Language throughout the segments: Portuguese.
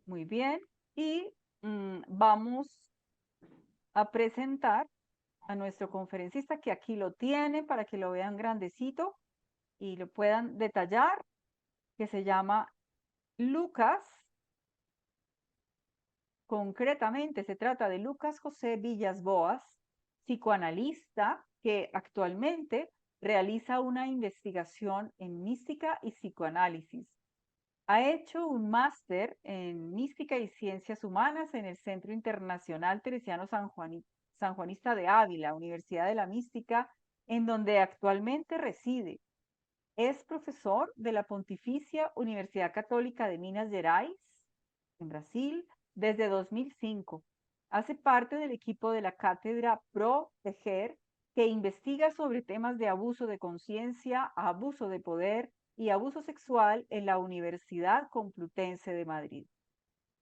Muy bien. Y vamos a presentar a nuestro conferencista, que aquí lo tiene para que lo vean grandecito y lo puedan detallar, que se llama Lucas. Concretamente se trata de Lucas José Villas Boas, psicoanalista que actualmente realiza una investigación en mística y psicoanálisis. Ha hecho un máster en mística y ciencias humanas en el Centro Internacional Teresiano Sanjuanista de Ávila, Universidad de la Mística, en donde actualmente reside. Es profesor de la Pontificia Universidad Católica de Minas Gerais, en Brasil, desde 2005. Hace parte del equipo de la cátedra Proteger, que investiga sobre temas de abuso de conciencia, abuso de poder y abuso sexual en la Universidad Complutense de Madrid.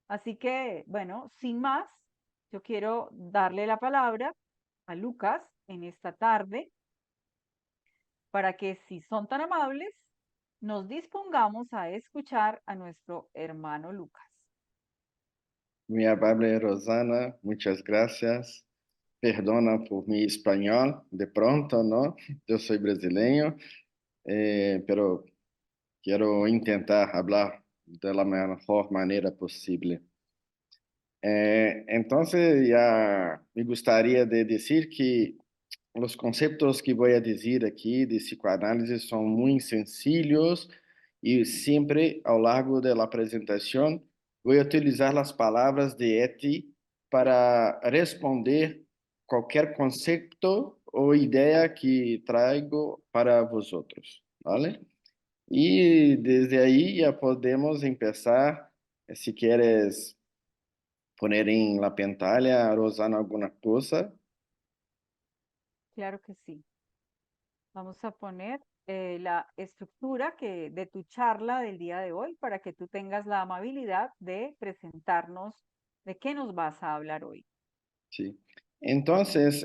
Así que, bueno, sin más, yo quiero darle la palabra a Lucas en esta tarde para que, si son tan amables, nos dispongamos a escuchar a nuestro hermano Lucas. Muy amable Rosana, muchas gracias. Perdona por mi español, de pronto, ¿no? Yo soy brasileño, pero quiero intentar hablar de la mejor manera posible. Entonces, ya me gustaría de decir que los conceptos que voy a decir aquí de psicoanálisis son muy sencillos y siempre a lo largo de la presentación voy a utilizar las palabras de Eti para responder cualquier concepto o idea que traigo para vosotros, ¿vale? Y desde ahí ya podemos empezar, si quieres poner en la pantalla, Rosana, alguna cosa. Claro que sí. Vamos a poner la estructura de tu charla del día de hoy para que tú tengas la amabilidad de presentarnos de qué nos vas a hablar hoy. Sí. Entonces,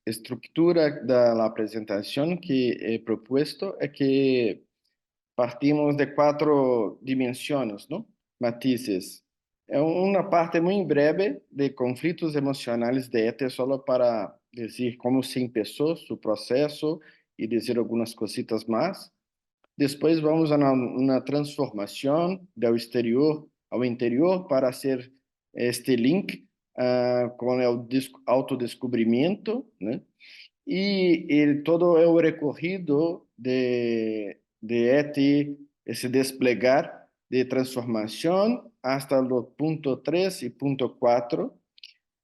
estructura de la presentación que he propuesto es que partimos de cuatro dimensiones, ¿no? Matices. Es una parte muy breve de conflictos emocionales de ETE, solo para decir cómo se empezó su proceso y decir algunas cositas más. Después vamos a una transformación del exterior ao interior para hacer este link com o autodescobrimento, né? E todo o recorrido de esse desplegar de transformação hasta o ponto 3 e ponto 4,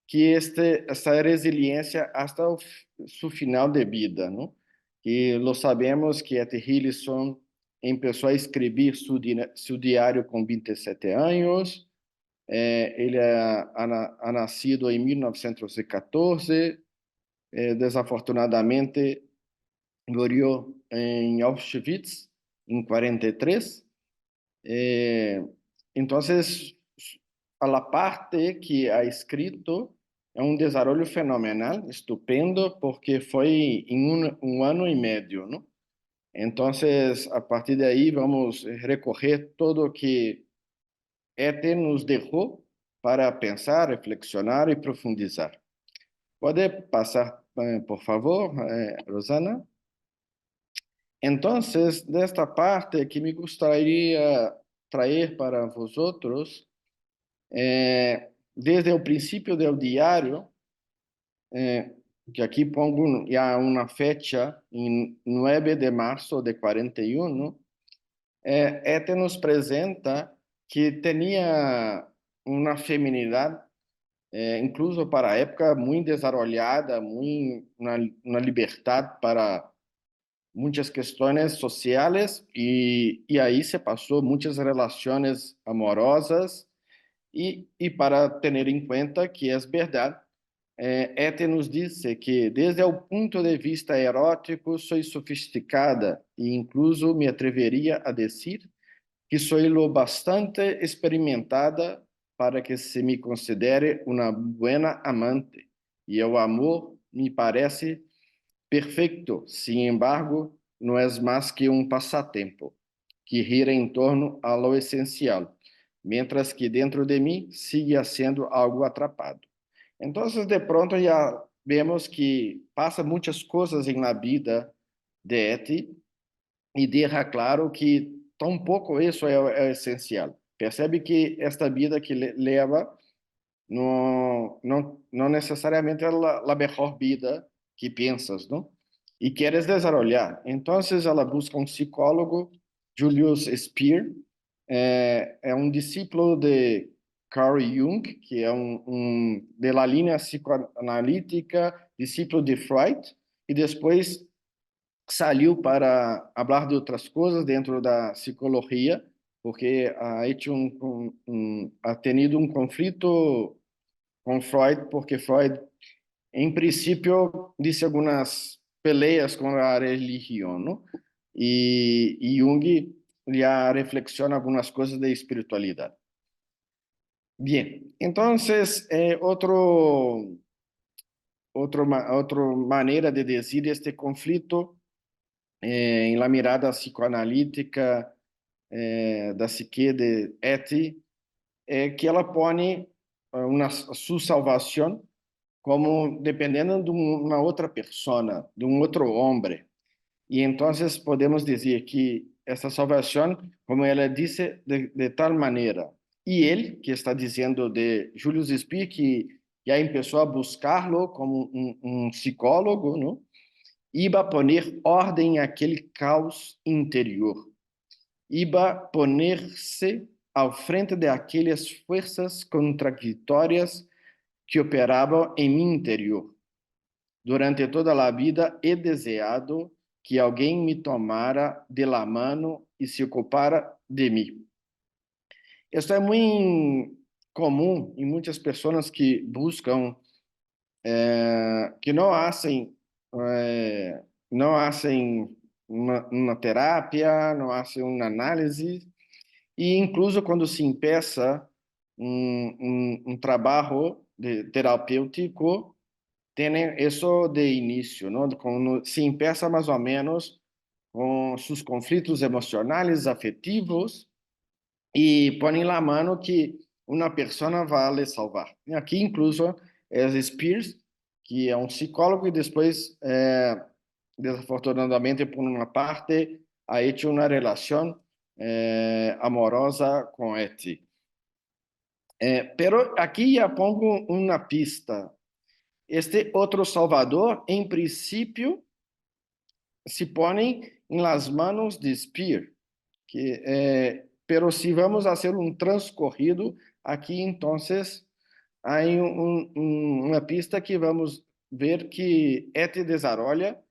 que esta resiliência hasta o seu final de vida, não? E lo sabemos que Eti Hillison começou a escrever seu diário com 27 anos. Ele ha nascido em 1914. Desafortunadamente, morreu em Auschwitz em 43. Então, a la parte que ha escrito é um desarrollo fenomenal, estupendo, porque foi em um ano e meio, não? Então, a partir de aí, vamos recorrer todo o que ET nos deixou para pensar, reflexionar e profundizar. Pode passar, por favor, Rosana? Entonces, de esta parte que me gustaría traer para vosotros, desde el principio del diario, que aquí pongo ya una fecha, en 9 de marzo de 41, este nos presenta que tenía una feminidad, incluso para a época, muy desarrollada, una libertad para muitas questões sociais e aí se passou muitas relações amorosas e para ter em conta que é verdade, Ete nos disse que desde o ponto de vista erótico sou sofisticada e incluso me atreveria a dizer que sou lo bastante experimentada para que se me considere uma buena amante e o amor me parece perfeito, sin embargo, não é mais que um passatempo que gira em torno a lo essencial. mientras que dentro de mí sigue haciendo algo atrapado. Entonces, de pronto ya vemos que pasa muchas cosas en la vida de Eti e deixa claro que tampouco isso é essencial. Percebe que esta vida que leva não necessariamente é a melhor vida que pensas, não? E queres desenvolver. Então, ela busca um psicólogo, Julius Speer, é um discípulo de Carl Jung, que é de la linha psicoanalítica, discípulo de Freud, e depois saiu para falar de outras coisas dentro da psicologia, porque ha tenido um conflito com Freud, porque Freud, em princípio, disse algumas peleas com a religião, não? E Jung já reflexiona algumas coisas de espiritualidade. Bien, entonces, outra maneira de dizer este conflito em la mirada psicoanalítica da psique de Etty, que ela põe sua salvação como dependendo de uma outra persona, de um outro homem. E então podemos dizer que essa salvação, como ela disse, de tal maneira, e ele, que está dizendo de Julius Speer, que já começou a buscá-lo como um psicólogo, não? Iba a poner ordem àquele caos interior. Iba a poner-se ao frente de aquelas forças contraditórias que operavam em meu interior. Durante toda a vida he desejado que alguém me tomara de la mano e se ocupara de mim. Isso é muito comum em muitas pessoas que buscam, que não fazem, não fazem uma terapia, não fazem uma análise, e incluso quando se empeça um trabalho terapêutico, tem isso de início, não? Quando se empeça mais ou menos com seus conflitos emocionais, afetivos, e põe na mão que uma pessoa vai lhe salvar. E aqui, incluso, é Spears, que é um psicólogo, e depois, desafortunadamente, por uma parte, ha hecho uma relação amorosa com Eti. Pero aqui já pongo uma pista. Este outro Salvador, em princípio, se põe em las manos de Spear, pero se vamos fazer um transcorrido, aqui, então, há uma pista que vamos ver que Eti desarrolla,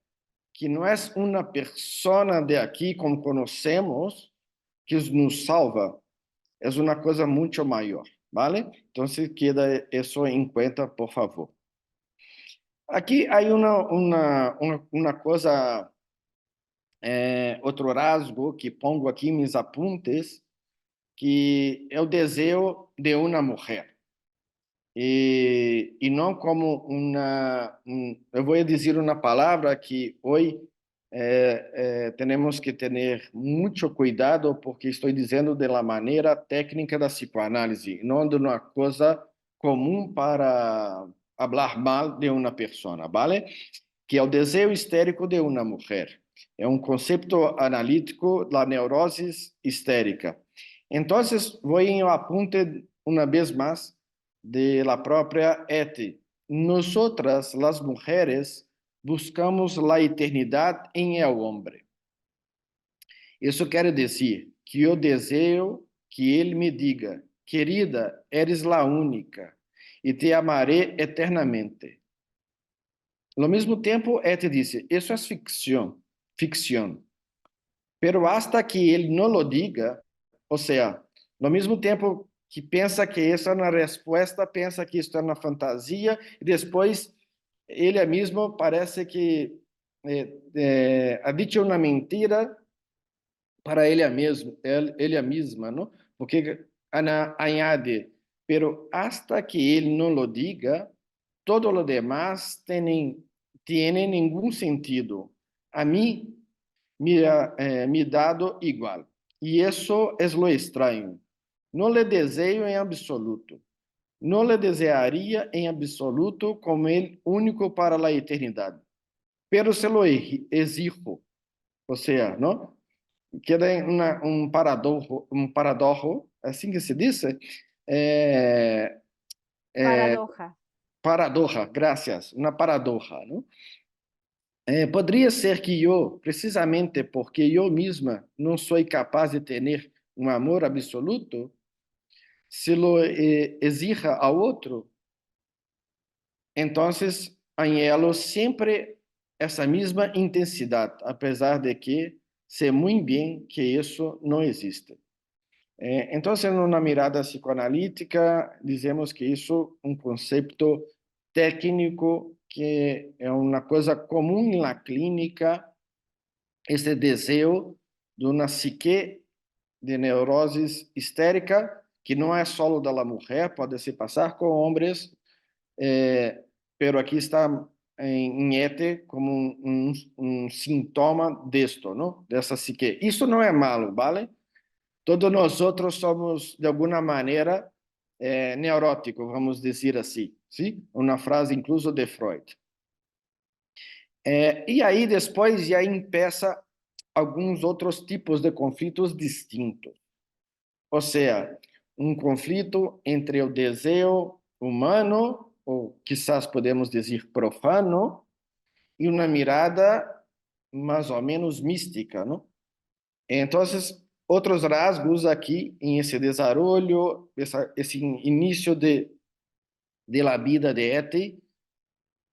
que não é uma persona de aqui, como conhecemos, que nos salva, é uma coisa muito maior, ¿vale? Então, queda isso em conta, por favor. Aqui há uma coisa, outro rasgo que pongo aqui em meus apuntes, que é o desejo de uma mulher. E não como eu vou dizer uma palavra que hoje temos que ter muito cuidado, porque estou dizendo de la maneira técnica da psicoanálise, não de uma coisa comum para falar mal de uma pessoa, ¿vale? Que é o desejo histérico de uma mulher. É um conceito analítico da neurose histérica. Então, vou em apunte uma vez mais de la própria Eti. Nosotras, las mujeres, buscamos la eternidade em el hombre. Isso quer dizer que eu desejo que ele me diga, querida, eres la única e te amaré eternamente. Ao mesmo tempo, Eti disse, isso é ficção. Pero hasta que ele não lo diga, ou seja, ao mesmo tempo que pensa que essa é uma resposta, pensa que isso é uma fantasia, e depois ele mesmo parece que ha dicho uma mentira para ele mesma, não? Porque añade, pero hasta que ele não lo diga, todo lo demás tiene ningún sentido. A mí me dado igual. E isso é lo extraño. No le deseo en absoluto. No le desearía en absoluto como el único para la eternidad. Pero se lo exijo. O sea, ¿no? Queda um paradoxo, assim que se diz? É, Paradoja. paradoxa, graças, uma paradoxa, não? Poderia ser que eu, precisamente porque eu mesma não sou capaz de ter um amor absoluto, se lo exija ao outro, então anhelo sempre essa mesma intensidade, apesar de que sei muito bem que isso não existe. Então, numa mirada psicoanalítica, dizemos que isso é um conceito técnico que é uma coisa comum na clínica, esse desejo de uma psique de neurose histérica, que não é só da mulher, pode se passar com homens, pero aqui está em ETE como um sintoma disto, não? Dessa psique. Isso não é malo, vale? Todos nós outros somos, de alguma maneira, neuróticos, vamos dizer assim. Sim? Uma frase, incluso, de Freud. E aí, depois, já empieza alguns outros tipos de conflitos distintos. Ou seja, um conflito entre o desejo humano, ou quizás podemos dizer profano, e uma mirada mais ou menos mística, não? Então, outros rasgos aqui em esse desenvolvimento, esse início de la vida de Eti,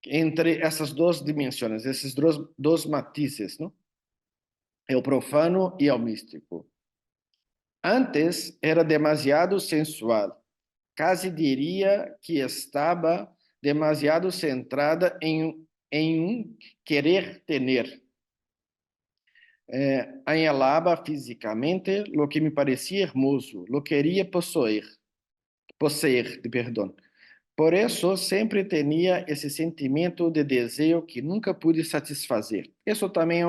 entre essas duas dimensões, esses dois matizes, não? É o profano e o místico. Antes era demasiado sensual, quase diria que estava demasiado centrada em um querer ter. Anhelava fisicamente lo que me parecia hermoso, lo queria possuir, perdão. Por isso, sempre tinha esse sentimento de desejo que nunca pude satisfazer. Isso também é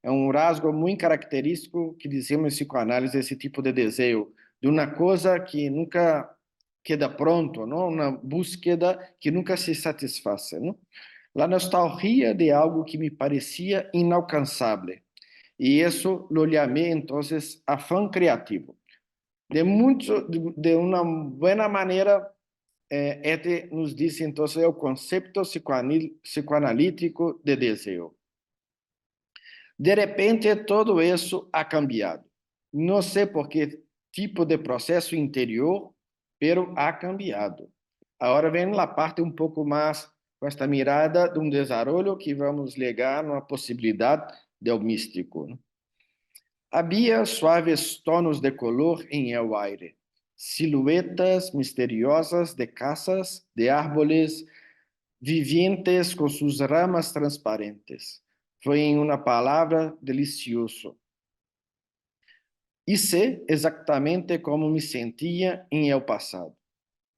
um rasgo muito característico que dizemos em psicoanálise, esse tipo de desejo, de uma coisa que nunca queda pronto, não? Uma búsqueda que nunca se satisfaz. Não? A nostalgia de algo que me parecia inalcançável. E isso lo chamei, então, afã criativo. De uma boa maneira, Ete nos diz, então, é o conceito psicoanalítico de desejo. De repente, todo isso ha cambiado. Não sei por que tipo de processo interior, pero ha cambiado. Agora vem a parte um pouco mais com esta mirada de um desenvolvimento que vamos ligar numa possibilidade do místico. Havia suaves tonos de color em el aire, silhuetas misteriosas de casas, de árboles vivientes com suas ramas transparentes. Foi, em uma palavra, delicioso. E sei exatamente como me sentia em el passado.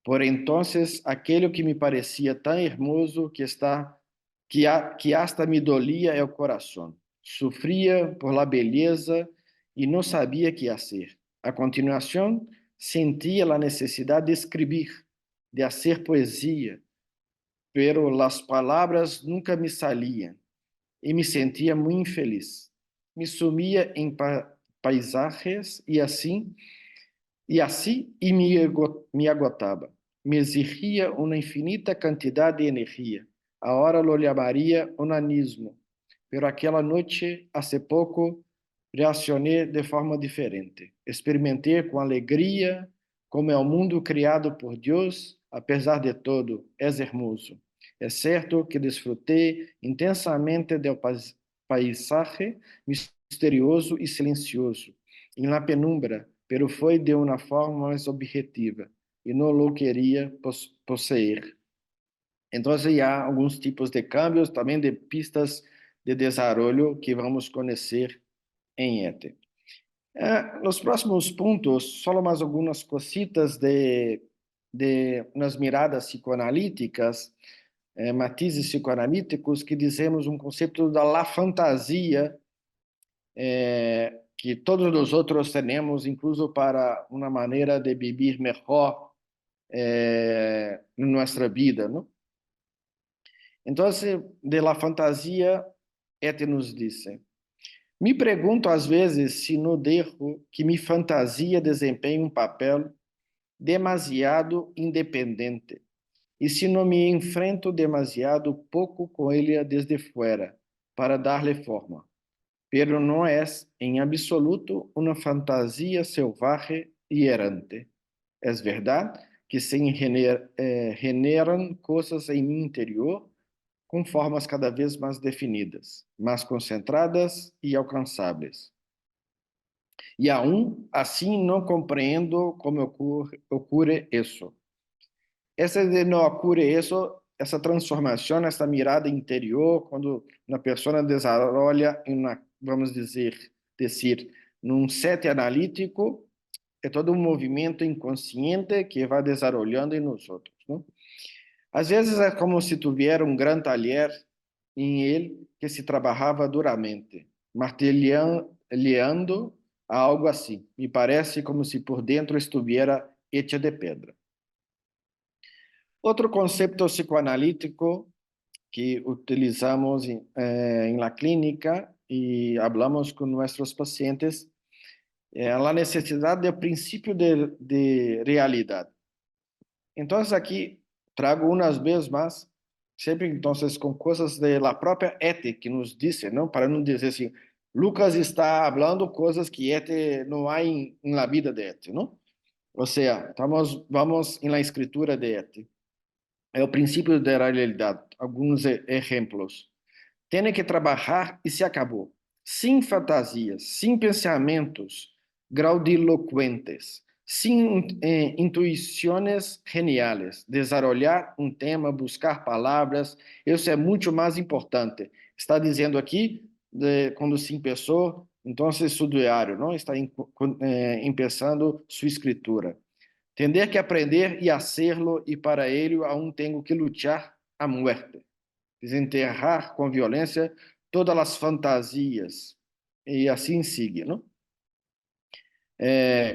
Por entonces, aquilo que me parecia tão hermoso que hasta me dolia el coração. Sofria por la beleza e não sabia que fazer. A continuação, sentia a necessidade de escrever, de fazer poesia, pero las palavras nunca me saliam e me sentia muito infeliz. Me sumia em paisagens e me agotava. Me exigia uma infinita quantidade de energia. Agora lo chamaria onanismo. Pero aquela noite, há pouco, reacionei de forma diferente. Experimentei com alegria como é o mundo criado por Deus, apesar de todo, é hermoso. É certo que desfrutei intensamente do paisagem misterioso e silencioso, em la penumbra, pero foi de uma forma mais objetiva, e não lo queria possuir. Então, há alguns tipos de cambios, também de pistas de desenvolvimento que vamos conhecer em ETE. Nos próximos pontos, só mais algumas cositas nas miradas psicoanalíticas, matizes psicoanalíticos, que dizemos um conceito da la fantasia, que todos nós outros temos, incluso para uma maneira de viver melhor em nossa vida, não? Então, de la fantasia, Ete nos disse: me pergunto às vezes se não dejo que minha fantasia desempenhe um papel demasiado independente e se não me enfrento demasiado pouco com ele desde fora para dar-lhe forma. Pero não é, em absoluto, uma fantasia selvagem e errante. É verdade que se generam coisas em meu interior com formas cada vez mais definidas, mais concentradas e alcançáveis. E aún assim não compreendo como ocorre isso. Essa de não ocorre isso, essa transformação, essa mirada interior, quando uma pessoa desenvolve vamos dizer, num set analítico, é todo um movimento inconsciente que vai desenvolvendo em nós outros, não? Às vezes é como se tivesse um grande talher em ele que se trabalhava duramente, martelhando algo assim. Me parece como se por dentro estivesse hecha de pedra. Outro conceito psicoanalítico que utilizamos em la clínica e hablamos com nossos pacientes é a necessidade do princípio de realidade. Então, aqui trago umas vezes mais, sempre então com coisas da própria ética que nos disse, não, para não dizer assim, Lucas está falando coisas que ética não há na vida de ética, não? Ou seja, vamos na escritura de ética. É o princípio da realidade. Alguns exemplos. Tem que trabalhar e se acabou. Sem fantasias, sem pensamentos grandiloquentes, sem intuições geniais. Desarrollar um tema, buscar palavras, isso é muito mais importante. Está dizendo aqui, quando se começou, então, seu diário, não está começando sua escritura. Tender que aprender e hacerlo, e para ele aún tenho que lutar a muerte. Desenterrar com violência todas as fantasias. E assim sigue, não?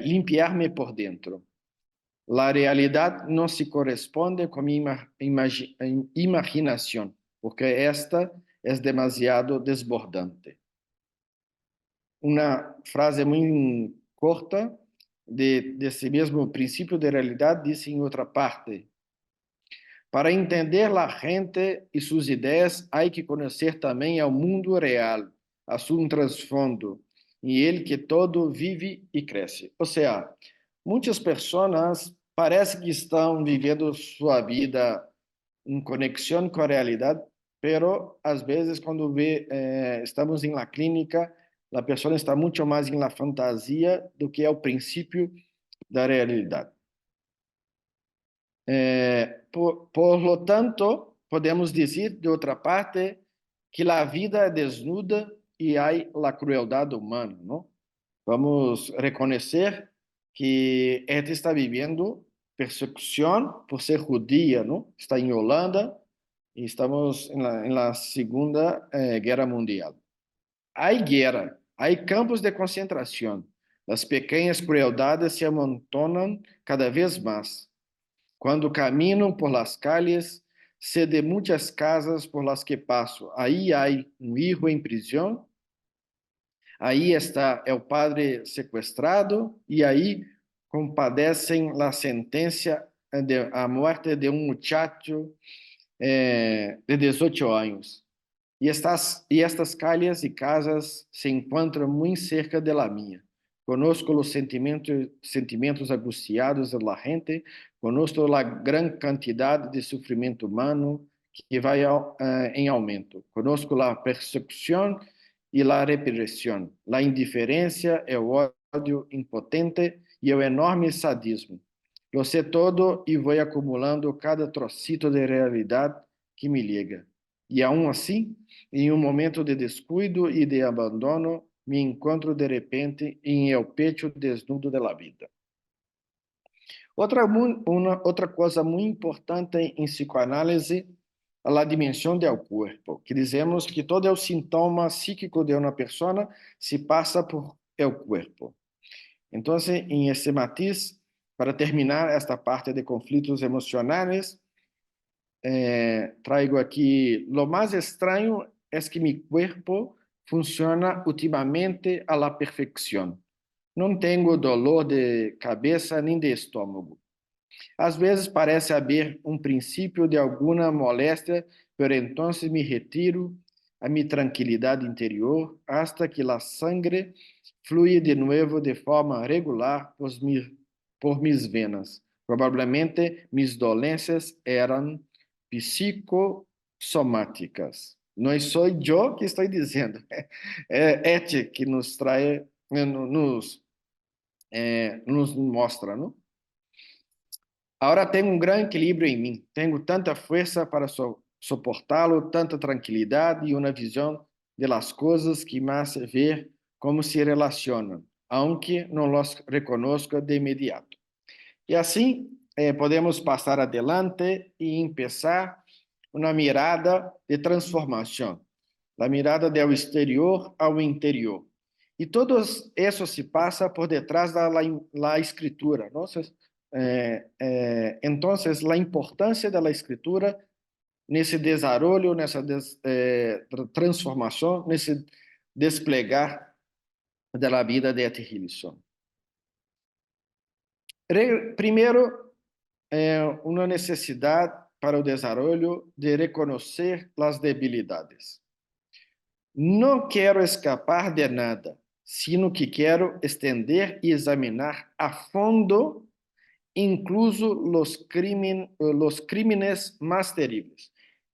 Limpiar-me por dentro. A realidade não se corresponde com minha imaginação, porque esta é demasiado desbordante. Uma frase muito corta desse mesmo princípio de realidade diz em outra parte: para entender a gente e suas ideias, há que conhecer também ao mundo real, a seu trasfondo, em ele que todo vive e cresce. Ou seja, muitas pessoas parecem que estão vivendo sua vida em conexão com a realidade, pero às vezes quando estamos em la clínica, a pessoa está muito mais em la fantasia do que é o princípio da realidade. Por lo tanto, podemos dizer, de outra parte, que a vida é desnuda e há a crueldade humana, não? Vamos reconhecer que ela está vivendo persecução por ser judia, não? Está em Holanda e estamos na Segunda Guerra Mundial. Há guerra, há campos de concentração. As pequenas crueldades se amontonam cada vez mais. Quando caminho por las calles, sé de muitas casas por las que passo. Aí há um hijo em prisão, aí está o padre sequestrado, e aí compadecem a sentença de a morte de um muchacho de 18 anos. E estas calles e casas se encontram muito cerca de la minha. Conosco os sentimentos angustiados da gente, conosco a grande quantidade de sofrimento humano que vai em aumento, conosco a persecução e a repressão, a indiferença, o ódio impotente e o enorme sadismo. Lo sei todo e vou acumulando cada trocito de realidade que me liga. E aún assim, em um momento de descuido e de abandono, me encontro de repente em el pecho desnudo da vida. Outra coisa muito importante em psicoanálise é a dimensão do corpo, que dizemos que todo o sintoma psíquico de uma pessoa se passa por é o corpo. Então, em esse matiz, para terminar esta parte de conflitos emocionais, traigo aqui: lo más extraño es que mi cuerpo funciona ultimamente a la perfección. Não tenho dolor de cabeça nem de estômago. Às vezes parece haver um princípio de alguma moléstia, pero entonces me retiro a mi tranquilidade interior hasta que la sangre fluye de nuevo de forma regular por mis venas. Provavelmente mis dolencias eram psicossomáticas. Não sou eu que estou dizendo, é Eti que nos traz, nos mostra, não? Agora tenho um grande equilíbrio em mim. Tenho tanta força para suportá-lo, tanta tranquilidade e uma visão de las coisas que me hace ver como se relacionam, aunque não los reconozca de imediato. E assim podemos passar adelante e começar uma mirada de transformação, a mirada do exterior ao interior. E tudo isso se passa por detrás da escritura. Então, a importância da escritura nesse desarrollo, nessa transformação, nesse desplegar da vida de Eti Hillesum. Primeiro, uma necessidade para o desarrollo de reconhecer as debilidades. Não quero escapar de nada, sino que quero estender e examinar a fundo incluso os crímenes mais terríveis.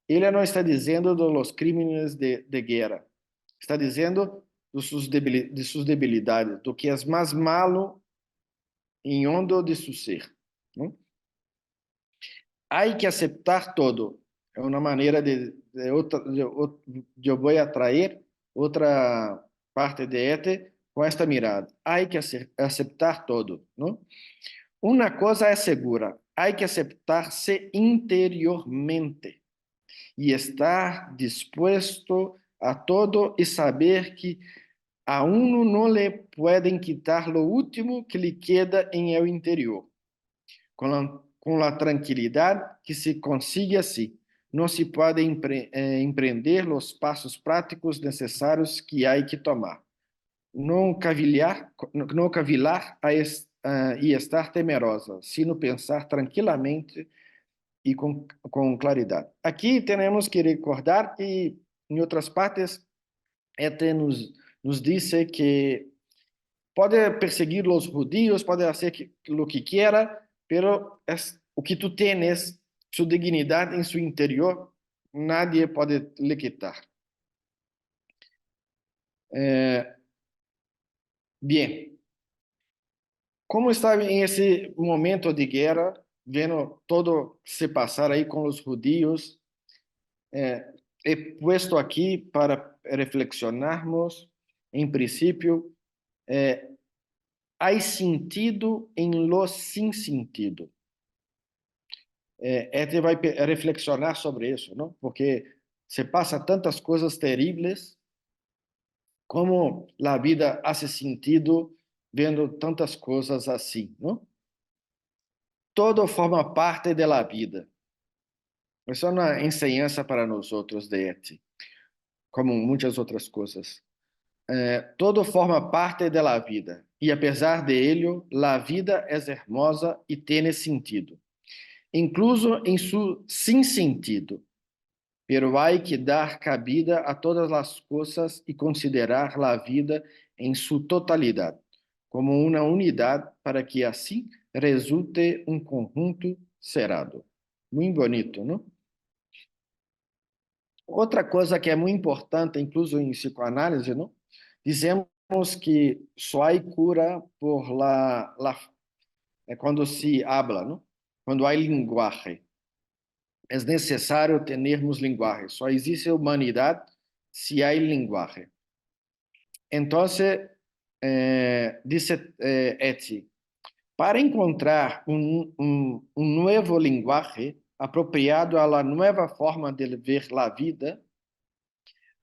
Ele não está dizendo dos crimes de guerra, está dizendo de suas debilidades, do que é mais malo em hondo de seu ser. Não? Há que aceitar todo. É uma maneira eu vou atrair outra parte de Eti com esta mirada. Há que aceitar todo, não? Uma coisa é segura: há que aceitar-se interiormente e estar disposto a todo e saber que a uno não lhe podem quitar lo último que lhe queda em el interior. Com a tranquilidade que se consigue assim, não se pode empreender os passos práticos necessários que há que tomar. Não cavilar e estar temerosa, sino pensar tranquilamente e com claridade. Aqui temos que recordar que, em outras partes, Eti nos disse que pode perseguir os judíos, pode fazer o que quiera, pero o que tu tienes, sua dignidade em seu interior, nadie pode lhe quitar. Bien. Como está em esse momento de guerra, vendo todo se passar aí com os judeus, he puesto aqui para reflexionarmos, em princípio, há sentido em lo sem sentido. Eti vai reflexionar sobre isso, não? Porque se passa tantas coisas terríveis, como a vida hace sentido vendo tantas coisas assim, não? Todo forma parte da vida. Isso é uma enseñança para nós outros de Eti, como muitas outras coisas. Todo forma parte da vida, e apesar de ello, a vida é hermosa e tem sentido, incluso em seu sem sentido. Pero hay que dar cabida a todas as coisas e considerar a vida em sua totalidade, como uma unidade, para que assim resulte um conjunto cerrado. Muito bonito, não? Outra coisa que é muito importante, incluso em psicoanálise, não? Dizemos que só há cura por quando se habla, não? Quando há linguagem. É necessário termos linguagem. Só existe humanidade se há linguagem. Então, disse Eti, para encontrar um novo linguagem apropriado à nova forma de ver a vida,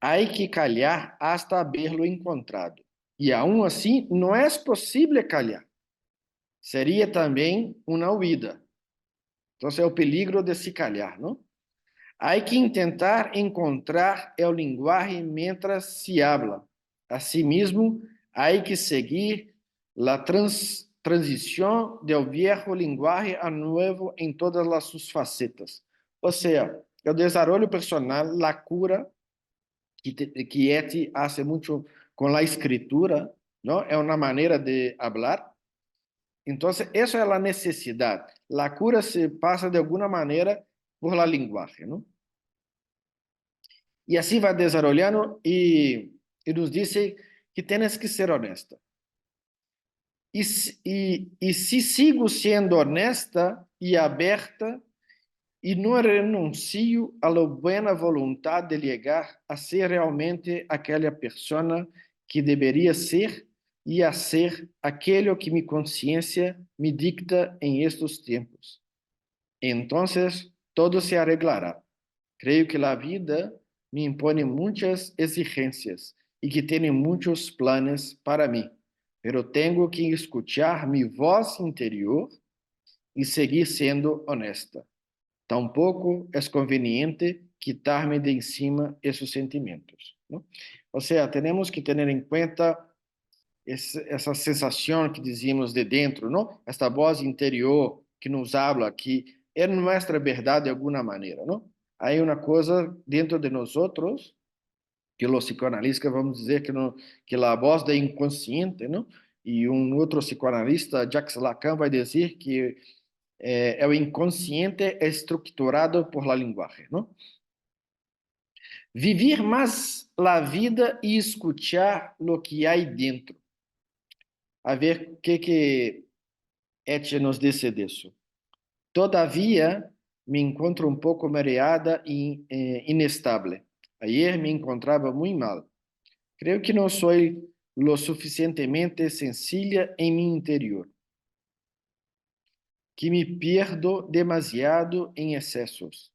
há que calhar hasta haberlo encontrado. y aún así no es posible callar. Sería también una huida. Entonces, el peligro de se callar, ¿no? Hay que intentar encontrar el lenguaje mientras se habla. Asimismo, hay que seguir la transición del viejo lenguaje al nuevo en todas sus facetas. O sea, el desarrollo personal, la cura, que Eti hace mucho con la escritura, ¿no? Es una manera de hablar. Entonces, eso es la necesidad. La cura se pasa de alguna manera por la lenguaje, ¿no? Y así va desarrollando y nos dice que tienes que ser honesta. Y si sigo siendo honesta y abierta y no renuncio a la buena voluntad de llegar a ser realmente aquella persona que debería ser y hacer aquello que mi conciencia me dicta en estos tiempos, entonces todo se arreglará. Creo que la vida me impone muchas exigencias y que tiene muchos planes para mí, pero tengo que escuchar mi voz interior y seguir siendo honesta. Tampoco es conveniente quitarme de encima esos sentimientos, ¿no? O sea, tenemos que tener en cuenta essa sensação que dizíamos de dentro, não? Esta voz interior que nos habla, que é nossa verdade de alguma maneira, não? Há uma coisa dentro de nós outros que os psicoanalistas vamos dizer que no, que a voz do inconsciente, não? E outro psicoanalista, Jacques Lacan, vai dizer que o inconsciente é estruturado por la linguagem, não? Vivir mais a vida e escuchar lo que há dentro. A ver o que Etche nos dice de eso. Todavía me encuentro un poco mareada e inestable. Ayer me encontraba muy mal. Creo que no soy lo suficientemente sencilla en mi interior, que me pierdo demasiado en excesos,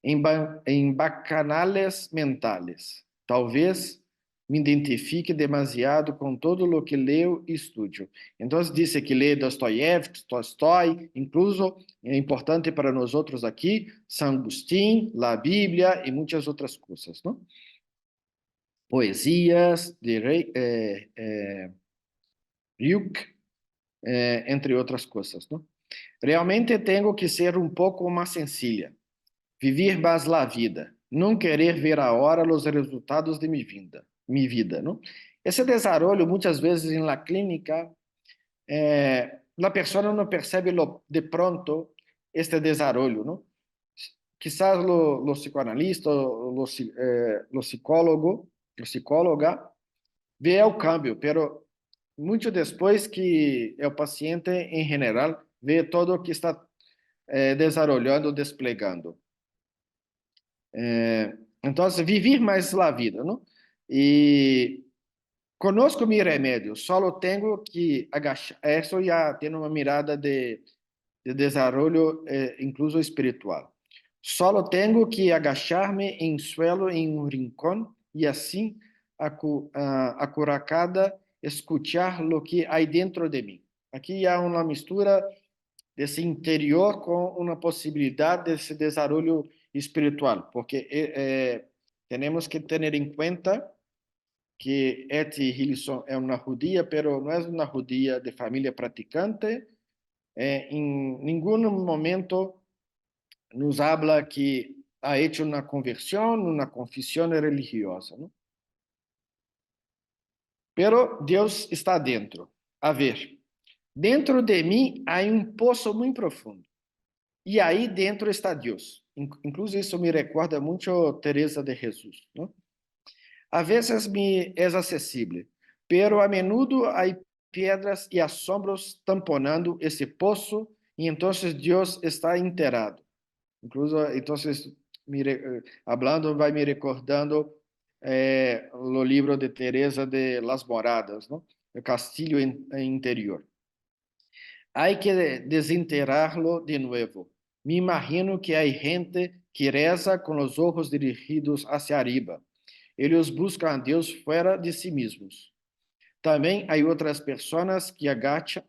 en bacanales mentales. Talvez me identifique demasiado com todo o que leio e estudo. Então, disse que lê Dostoiévski, Tolstói, incluso é importante para nós outros aqui, São Agustín, a Bíblia e muitas outras coisas, não? Poesias de Ryuk, entre outras coisas, não? Realmente tenho que ser um pouco mais sencilla, vivir mais a vida, não querer ver agora os resultados de minha vida, não? Esse desarrollo, muitas vezes em la clínica, a pessoa não percebe de pronto este desarrollo, não? Quizás o psicoanalista, o psicólogo, a psicóloga, vê o cambio, pero muito depois que o paciente, em geral, vê todo o que está desarrollando, desplegando. Então, vivir mais a vida, não? E conozco mi remédio, só tenho que agachar. Isso já tem uma mirada de desenvolvimento, incluso espiritual. Só tenho que agachar-me em suelo em rincón e assim acuracada escuchar lo que há dentro de mim. Aqui há uma mistura desse interior com uma possibilidade desse desenvolvimento espiritual, porque temos que ter em conta que Etty Hillesum é uma judia, pero não é uma judia de família praticante. Em nenhum momento nos habla que ha hecho uma conversão, uma confissão religiosa, ¿no? Pero Deus está dentro. A ver, dentro de mim há poço muito profundo. E aí dentro está Deus. Incluso isso me recorda muito Teresa de Jesus, ¿no? A vezes me é acessível, pero a menudo há pedras e assombros tamponando esse poço e então Deus está enterrado. Incluso, então, hablando, vai me recordando o livro de Teresa de Las Moradas, ¿no? O castillo interior. Há que desenterrarlo de novo. Me imagino que há gente que reza com os olhos dirigidos hacia arriba. Eles buscam a Deus fora de si mesmos. Também há outras pessoas que agacham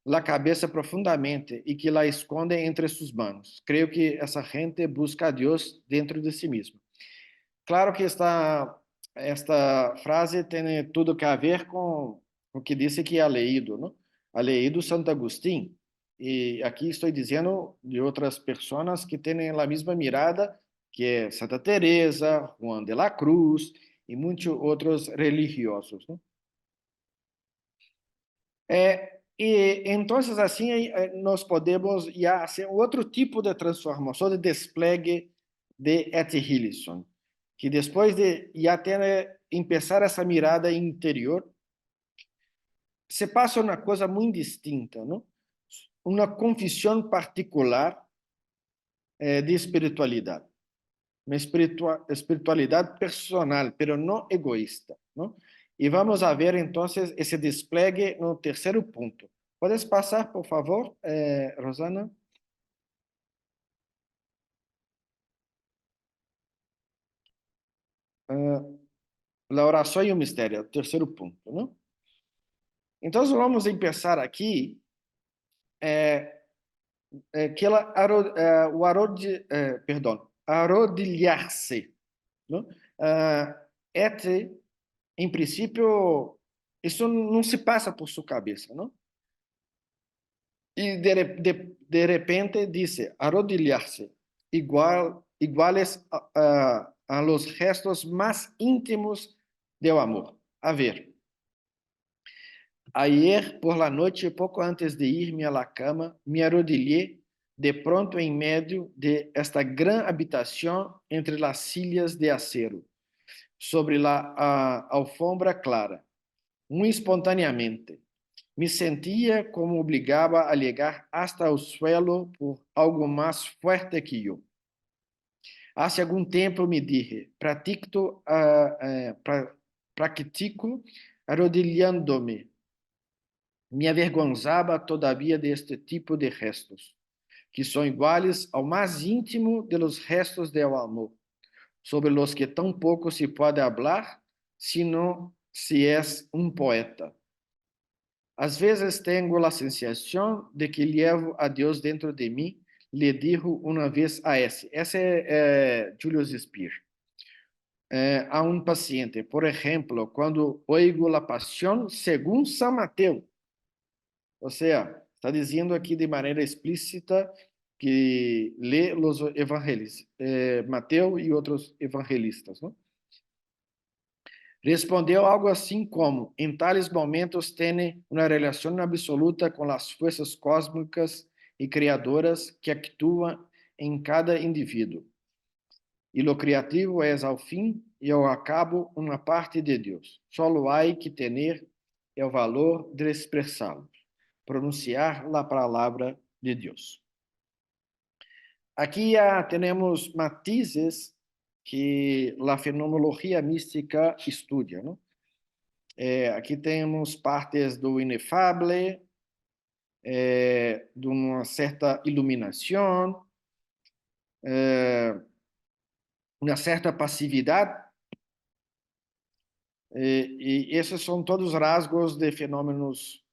a cabeça profundamente e que la escondem entre suas manos. Creio que essa gente busca a Deus dentro de si mesma. Claro que esta frase tem tudo a ver com o que disse que ha leído, não? Ha leído Santo Agostinho. E aqui estou dizendo de outras pessoas que têm a mesma mirada, que é Santa Teresa, Juan de la Cruz e muitos outros religiosos, não? E então, assim, nós podemos já fazer outro tipo de transformação, de desplegue de Ed Hillison, que depois de já ter começar essa mirada interior, se passa uma coisa muito distinta, não? Uma confissão particular de espiritualidade, uma espiritualidade personal, pero não egoísta, não? E vamos a ver então esse desplegue no terceiro ponto. Podes passar, por favor, Rosana? A oração e o mistério, terceiro ponto, não? Então, vamos começar aqui que ela arrodilhar-se, não? É, em princípio, isso não se passa por sua cabeça, não? E de repente disse arrodilhar-se, iguales a los gestos más íntimos del amor. A ver, ayer por la noche, pouco antes de irme a la cama, me arrodillé de pronto em meio de esta gran habitación entre las sillas de acero, sobre la alfombra clara, muy espontaneamente. Me sentia como obrigada a chegar hasta o suelo por algo mais forte que eu. Há algum tempo me dije, practico arrodilhando-me. Me avergonzava todavia deste tipo de restos, que são iguais ao mais íntimo de los restos del amor, sobre los que tão pouco se pode falar, sino se és um poeta. Às vezes tenho a sensação de que levo a Deus dentro de mim, lhe dijo uma vez a esse. Esse é Julius Speer. A um paciente, por exemplo, quando oigo a paixão segundo São Mateus. Ou seja, está dizendo aqui de maneira explícita que lê os evangelhos, Mateus e outros evangelistas, não? Respondeu algo assim como: em tales momentos tem uma relação absoluta com as forças cósmicas e criadoras que actuam em cada indivíduo. E o criativo é, ao fim e ao cabo, uma parte de Deus. Solo há que ter o valor de expressá-lo, pronunciar a palavra de Deus. Aqui já temos matizes que a fenomenologia mística estuda, não? Aqui temos partes do inefable, de uma certa iluminação, uma certa passividade, e esses são todos rasgos de fenômenos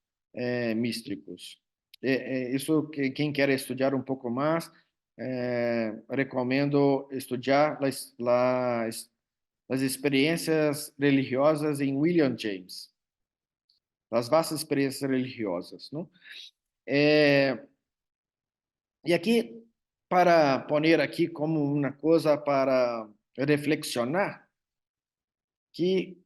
místicos. Isso, quem quer estudar um pouco mais, recomendo estudar as experiências religiosas em William James, as vastas experiências religiosas, não? E aqui, para poner aqui como uma coisa para reflexionar, que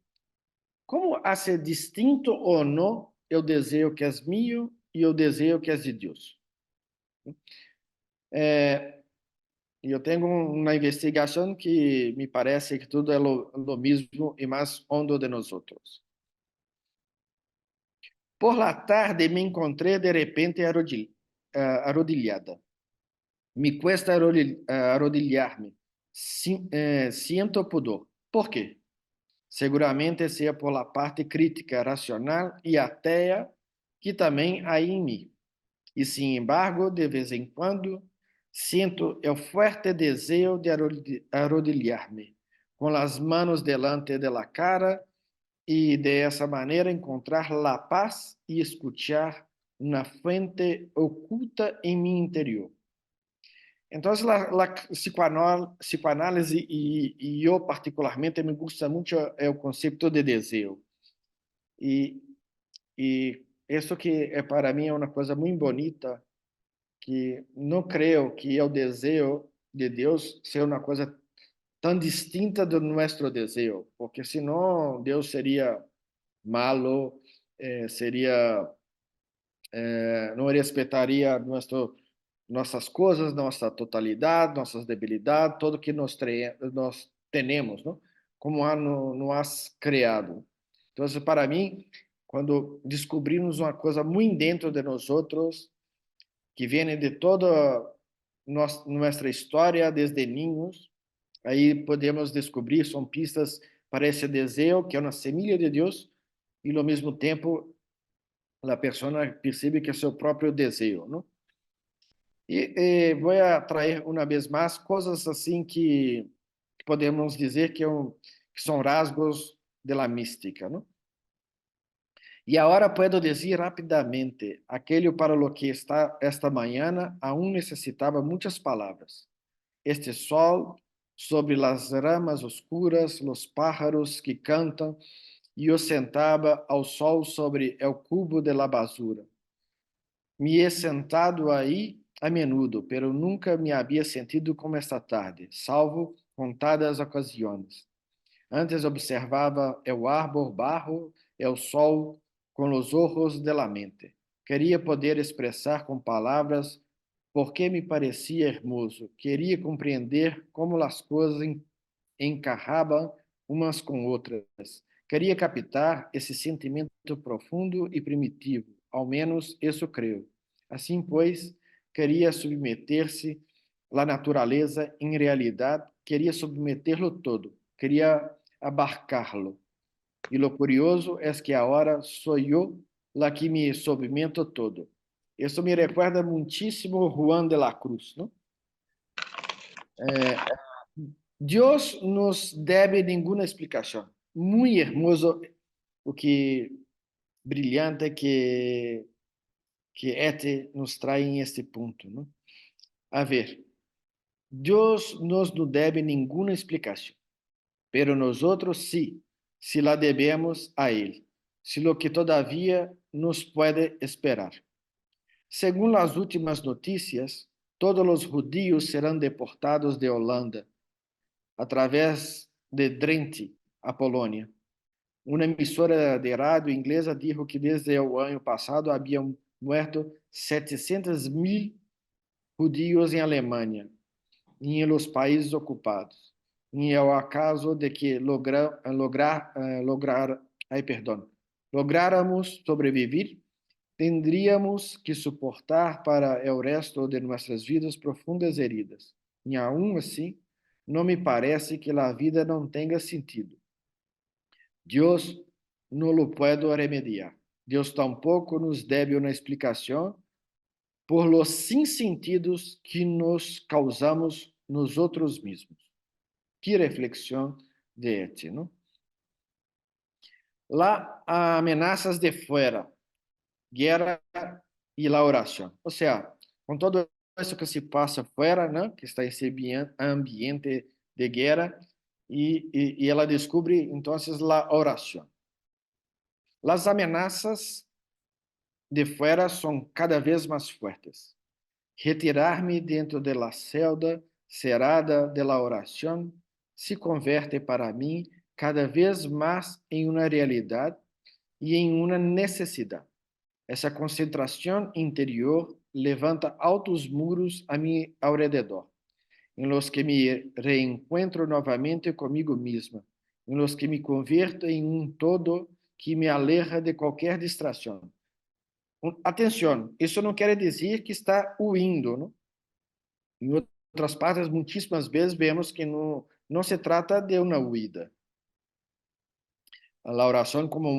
como a ser distinto ou não eu desejo que é meu e eu desejo que é de Deus. Eu tenho uma investigação que me parece que tudo é lo mesmo e mais hondo de nós outros. Por la tarde me encontrei de repente arrodillada. Me cuesta arrodilhar-me. Siento pudor. Por quê? Seguramente seja por la parte crítica, racional e ateia que também há em mim. E, sin embargo, de vez em quando, sinto o forte desejo de arrodilhar-me, com as manos delante de la cara y de esa manera encontrar la paz y escuchar una fuente oculta en mi interior. Entonces, la psicoanálise y yo particularmente me gusta mucho el concepto de deseo. Y, y eso que para mí es una cosa muy bonita, que no creo que el deseo de Dios sea una cosa tan distinta de nuestro deseo, porque senão Deus seria malo, seria não respeitaria nossas coisas, nossa totalidade, nossas debilidades, tudo que nós temos, não? Como nos has criado. Então, para mim, quando descobrimos uma coisa muito dentro de nós outros, que vem de toda nossa história desde ninhos, aí podemos descobrir, são pistas para esse desejo, que é uma semilha de Deus, e ao mesmo tempo a pessoa percebe que é seu próprio desejo, não? E vou trazer uma vez mais coisas assim que podemos dizer que são rasgos da mística, não? E agora posso dizer rapidamente aquilo para o que esta manhã aún necessitava muitas palavras. Este sol sobre as ramas oscuras, os pájaros que cantam, e eu sentava ao sol sobre o cubo de la basura. Me he sentado aí a menudo, pero nunca me havia sentido como esta tarde, salvo contadas ocasiões. Antes observava o árbol barro e o sol com os olhos de la mente. Queria poder expressar com palavras porque me parecia hermoso. Queria compreender como as coisas encarravam umas com outras. Queria captar esse sentimento profundo e primitivo, ao menos isso creio. Assim, pois, queria submeter-se à natureza em realidade, queria submetê-lo todo, queria abarcá-lo. E lo curioso é que agora sou eu la que me submeto todo. Isso me recuerda muitíssimo Juan de la Cruz, não? Deus nos deve nenhuma explicação. Muito hermoso o que brilhante que Ete nos traz em este ponto, não? A ver, Deus nos não deve nenhuma explicação, pero nosotros sí, si la debemos a Él, si lo que todavía nos puede esperar. Según las últimas noticias, todos los judíos serán deportados de Holanda a través de Drenthe, a Polônia. Uma emissora de rádio inglesa dijo que desde o ano passado haviam muerto 700.000 judíos em Alemanha e em los países ocupados. Em el acaso de que lográramos sobrevivir, tendríamos que suportar para o resto de nossas vidas profundas heridas. E aún assim, não me parece que a vida não tenha sentido. Deus não lo puede remediar. Deus tampouco nos deve uma explicação por los sinsentidos que nos causamos nos outros mesmos. Que reflexão de Ete, não? Lá, ameaças de fora, guerra e a oração. Ou seja, com todo isso que se passa fora, né, que está esse ambiente de guerra, e ela descobre, então, a oração. As ameaças de fora são cada vez mais fortes. Retirar-me dentro de la celda cerrada de la oração se converte para mim cada vez mais em uma realidade e em uma necessidade. Essa concentração interior levanta altos muros a mi alrededor, em los que me reencontro novamente comigo mesma, em los que me converto em um todo que me aleja de qualquer distração. Atenção, isso não quer dizer que está huindo, não? Em outras partes, muitíssimas vezes vemos que não se trata de uma huida. A oração como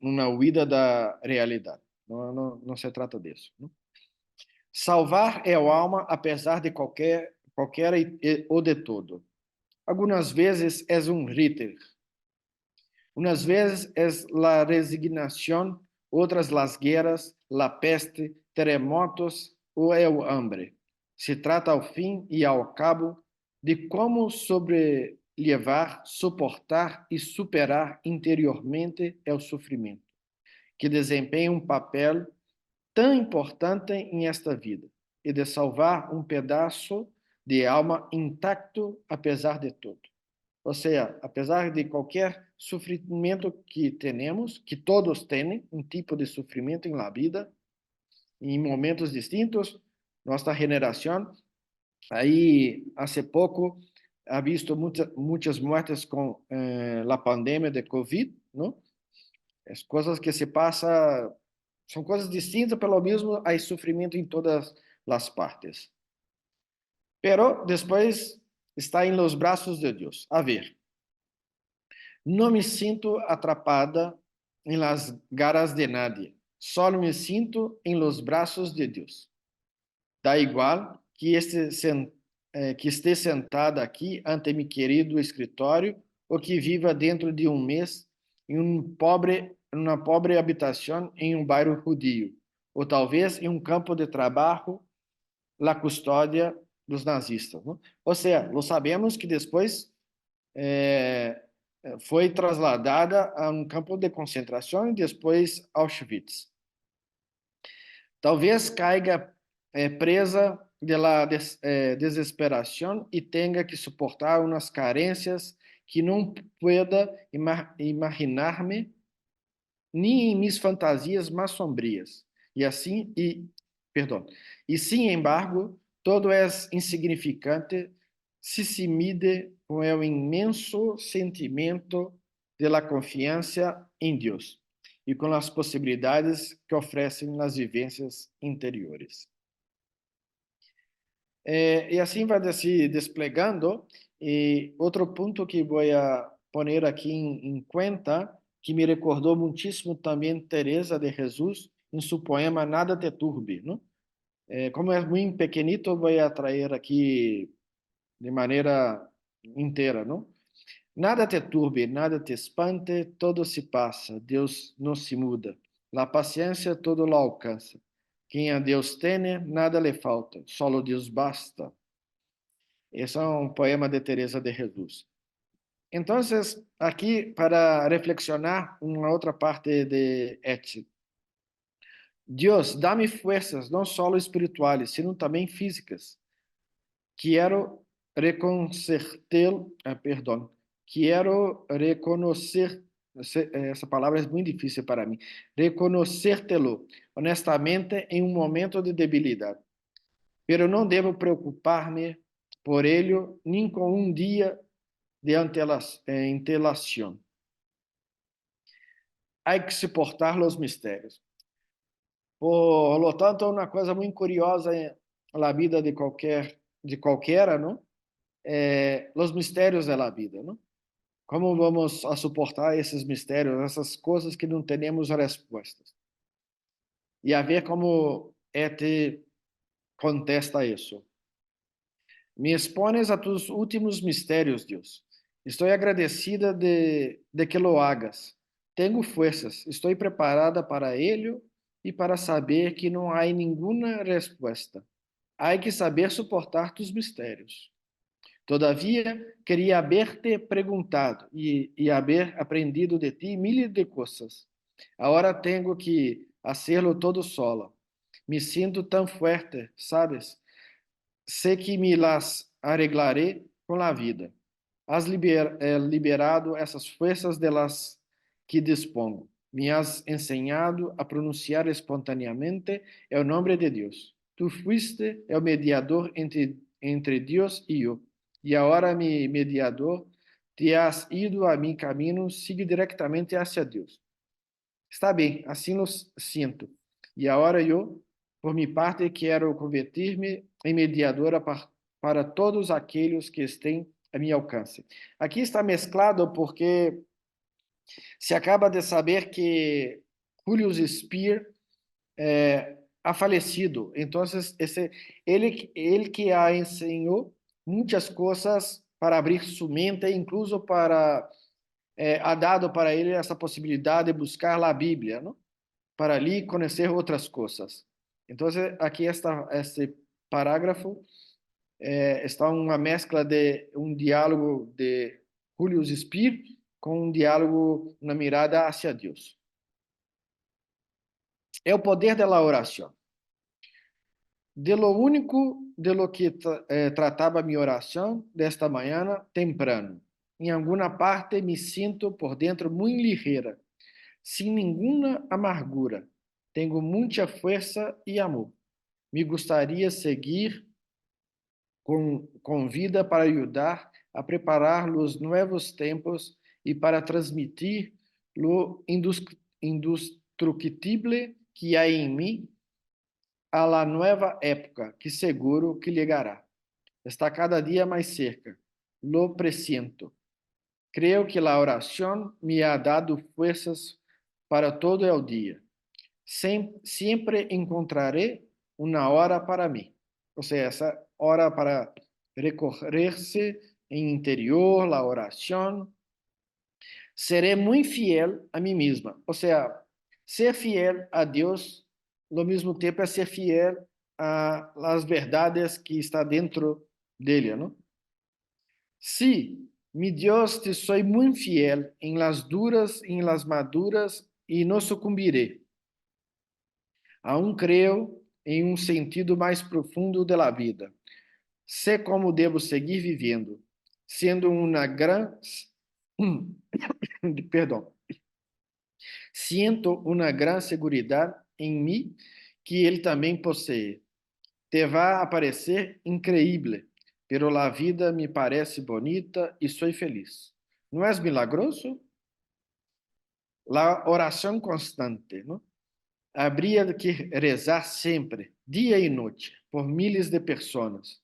uma huida da realidade. Não se trata disso. Não? Salvar é a alma apesar de qualquer ou de todo. Algumas vezes é um ríter Unas veces es la resignación, otras las guerras, la peste, terremotos o el hambre. Se trata, ao fim e ao cabo, de como sobrellevar, suportar e superar interiormente o sofrimento, que desempenha um papel tão importante em esta vida, e de salvar um pedaço de alma intacto apesar de tudo. Ou seja, apesar de qualquer sofrimento que tenemos, que todos têm um tipo de sofrimento em la vida, em momentos distintos, nossa geração, aí, há pouco, ha visto muitas mortes com a pandemia de Covid, não? As coisas que se passam são coisas distintas, pelo mesmo há sofrimento em todas as partes. Pero depois está em los braços de Deus. A ver, não me sinto atrapada em las garras de nadie. Só me sinto em los braços de Deus. Da igual que esteja sentada aqui ante meu querido escritório ou que viva dentro de um mês em uma pobre habitação em um bairro judio, ou talvez em um campo de trabalho, la custódia dos nazistas. Não? Ou seja, nós sabemos que depois foi trasladada a um campo de concentração e depois Auschwitz. Talvez caiga presa de la desesperação e tenha que suportar umas carências que não pueda imaginar-me nem em minhas fantasias mais sombrias. E sem embargo, todo é insignificante se mide com o imenso sentimento de la confiança em Deus e com as possibilidades que oferecem as vivências interiores. E assim vai se desplegando. E outro ponto que vou poner aqui em conta, que me recordou muitíssimo também Teresa de Jesus em seu poema Nada te turbe, não? Como é muito pequenito, vou trazer aqui de maneira inteira, não? Nada te turbe, nada te espante, todo se passa, Deus não se muda. La paciência todo lo alcança. Quem a Deus tem, nada lhe falta, solo Deus basta. Esse é um poema de Teresa de Jesus. Então, aqui, para reflexionar, uma outra parte de Eti. Deus, dá-me forças, não só espirituais, sino também físicas. Quero reconhecer, essa palavra é muito difícil para mim, reconhecer-te-lo honestamente em um momento de debilidade. Pero não devo preocupar-me por ele, nem com um dia de antelação. Há que suportar os mistérios. Por lo tanto, uma coisa muito curiosa na vida de qualquer, não? Os mistérios da vida, não? Como vamos a suportar esses mistérios, essas coisas que não temos respostas? E a ver como te contesta isso. Me expones a tus últimos mistérios, Deus. Estou agradecida de que lo hagas. Tenho forças, estou preparada para ele e para saber que não há nenhuma resposta. Há que saber suportar tus mistérios. Todavia, queria haber-te perguntado e haver aprendido de ti mil de coisas. Agora tenho que hacerlo todo sola. Me sinto tão forte, sabes? Sei que me las arreglaré com a vida. Has liberado essas forças de las que dispongo. Me has enseñado a pronunciar espontaneamente o nome de Deus. Tu fuiste o mediador entre Deus e eu. E agora, mi mediador, te has ido a mi caminho, sigue diretamente hacia Deus. Está bem, assim lo sinto. E agora eu, por minha parte, quero convertir-me em mediadora para todos aqueles que estão a meu alcance. Aqui está mesclado porque se acaba de saber que Julius Speer ha falecido. Então, ele que a ensinou muitas coisas para abrir sua mente, incluso para ha dado para ele essa possibilidade de buscar a Bíblia, não? Para ali conhecer outras coisas. Então, aqui está este parágrafo, está uma mescla de um diálogo de Julius Speer com um diálogo, uma mirada hacia Deus. É o poder da oração. De lo único de lo que trataba mi oración de esta mañana temprano. En alguna parte me siento por dentro muy ligera, sin ninguna amargura. Tengo mucha fuerza y amor. Me gustaría seguir com vida para ajudar a preparar os novos tempos e para transmitir lo indestructible que há em mim a la nueva época que seguro que llegará. Está cada dia mais cerca. Lo presiento. Creo que la oración me ha dado fuerzas para todo el día. Siempre encontraré una hora para mí. O sea, esa hora para recorrerse en interior, la oración. Seré muy fiel a mí misma. O sea, ser fiel a Deus, ao mesmo tempo é ser fiel a las verdades que está dentro dele, não? Sí, mi Dios, te soy muy fiel en las duras y en las maduras y no sucumbiré. Aún creo em um sentido mais profundo da vida. Sé como devo seguir vivendo, sendo uma gran... Perdão. Siento uma gran seguridade em mim que ele também possui. Te vai parecer increíble, pero la vida me parece bonita e sou feliz. Não é milagroso? La oração constante, não? Habría que rezar sempre, dia e noite, por miles de pessoas.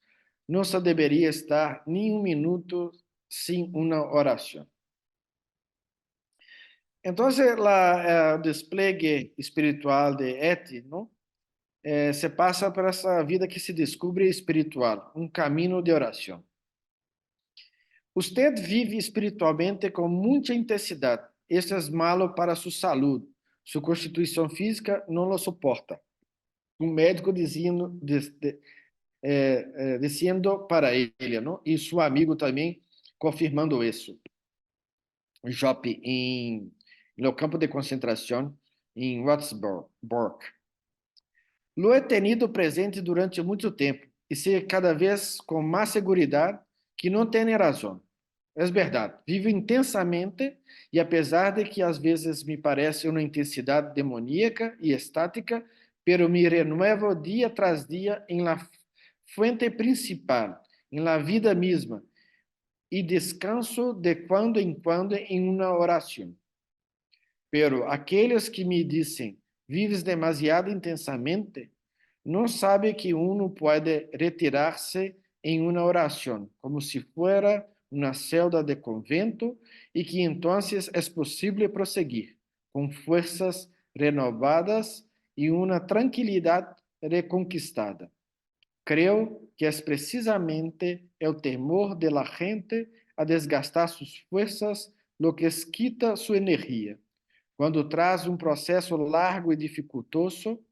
Não se deveria estar nem um minuto sem uma oração. Então, o despliegue espiritual de Eti, não? Se passa por essa vida que se descobre espiritual, um caminho de oração. Usted vive espiritualmente com muita intensidade. Isso é malo para sua saúde. Sua constituição física não o suporta. Um médico dizendo para ele, não? E seu amigo também confirmando isso. Job no campo de concentração em Wadsworth. Lo he tenido presente durante muito tempo e sei cada vez com mais segurança que não tem razão. É verdade, vivo intensamente e apesar de que às vezes me parece uma intensidade demoníaca e estática, pero me renuevo dia tras dia em la fuente principal, em la vida mesma, e descanso de quando em quando em uma oração. Pero aqueles que me dizem, vives demasiado intensamente, não sabem que uno pode retirar-se em uma oração, como se fuera uma celda de convento, e que então é possível prosseguir com forças renovadas e uma tranquilidade reconquistada. Creo que é precisamente o temor de la gente a desgastar suas forças lo que quita sua energia. Quando traz um processo largo e dificultoso,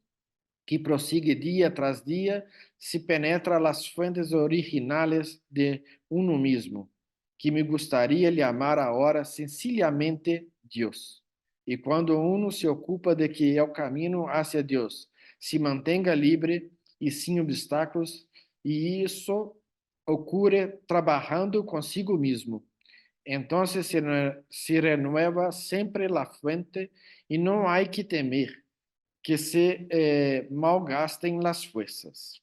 que prosigue dia tras dia, se penetra las fuentes originales de uno mismo, que me gustaría llamar ahora sencillamente Deus. E quando uno se ocupa de que o caminho hacia Deus se mantenha livre e sem obstáculos, e isso ocorre trabalhando consigo mesmo, então se renueva sempre a fuente e não há que temer que se malgastem as forças.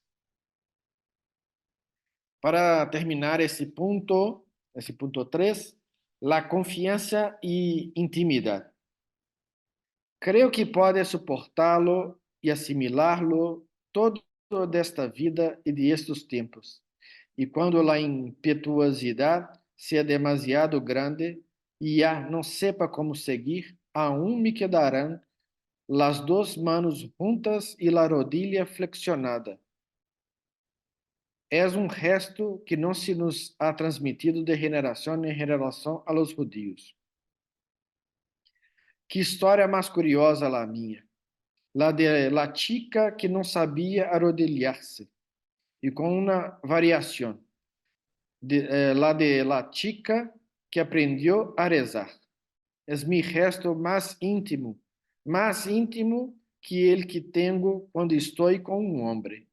Para terminar esse ponto 3, a confiança e intimidade. Creio que pode suportá-lo e assimilá-lo todo desta vida e de estes tempos. E quando a impetuosidade seja demasiado grande e já não sepa como seguir, aún me quedarão las dos manos juntas y la rodilla flexionada. Es un gesto que no se nos ha transmitido de generación en generación a los judíos. Que história mais curiosa la minha. La de la chica que não sabia arrodilhar-se. E com uma variação. La de la chica que aprendeu a rezar. Es mi gesto más íntimo que el que tengo quando estou com um homem.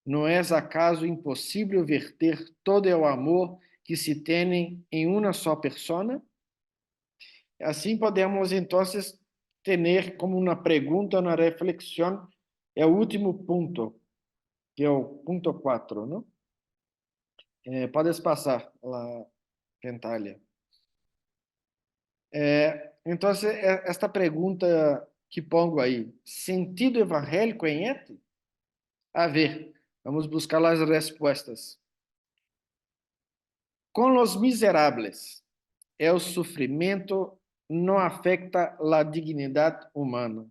Não é acaso impossível verter todo o amor que se tem em uma só persona? Assim podemos, então, ter como uma pergunta, uma reflexão, o último ponto, que é o ponto 4, não? Podes passar, lá, Gentalia. Então, esta pergunta que pongo aí, sentido evangélico em ET? A ver, vamos buscar as respostas. Com os miseráveis, o sofrimento não afeta a dignidade humana.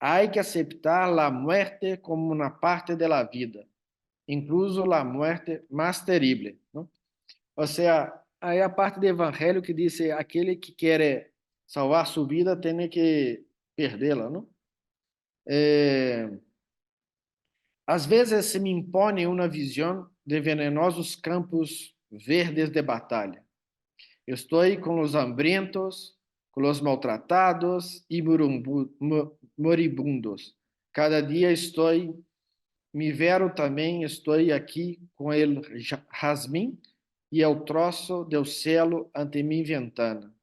Há que aceitar a morte como uma parte da vida, incluso a morte mais terrível. Não? Ou seja, aí a parte do evangelho que diz que aquele que quer salvar sua vida tem que perdê-la, não? Às vezes se me impõe uma visão de venenosos campos verdes de batalha. Estou com os hambrientos, com os maltratados e moribundos. Cada dia me vero também, estou aqui com el jasmim e o troço do cielo ante minha ventana.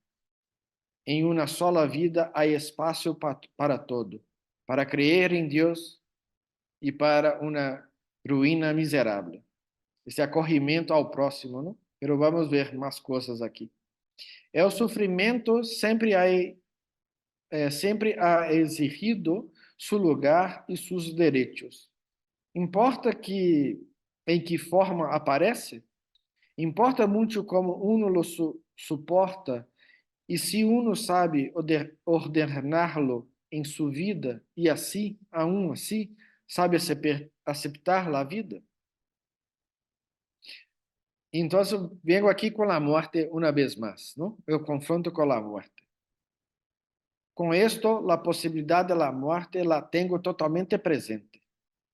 Em uma sola vida há espaço para todo, para crer em Deus e para uma ruína miserável. Esse acorrimento ao próximo, não? Mas vamos ver mais coisas aqui. O sofrimento sempre ha exigido seu lugar e seus direitos. Importa em que forma aparece? Importa muito como uno lo suporta e se uno sabe ordená-lo em sua vida e assim, aún assim, sabe aceitar a vida? Então, vengo aqui com a morte uma vez mais, não? Eu confronto com a morte. Com esto, a possibilidade da morte la tenho totalmente presente.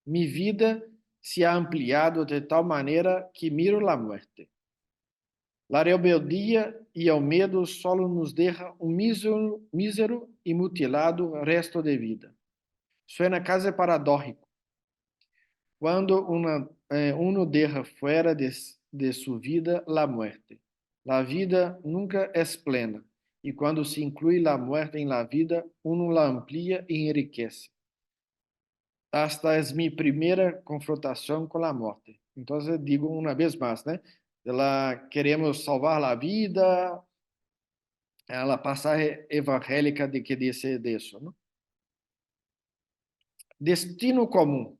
Mi vida se ha ampliado de tal maneira que miro a morte. La rebeldia e o medo só nos deixa mísero e mutilado resto de vida. Suena quase paradójico. Quando uno deixa fora de sua vida a morte. A vida nunca é plena, e quando se inclui a morte em la vida, uno la amplia e enriquece. Esta é minha primeira confrontação com a morte. Então, eu digo uma vez mais, né? Queremos salvar a vida, a passagem evangélica de que diz isso, não? Destino comum.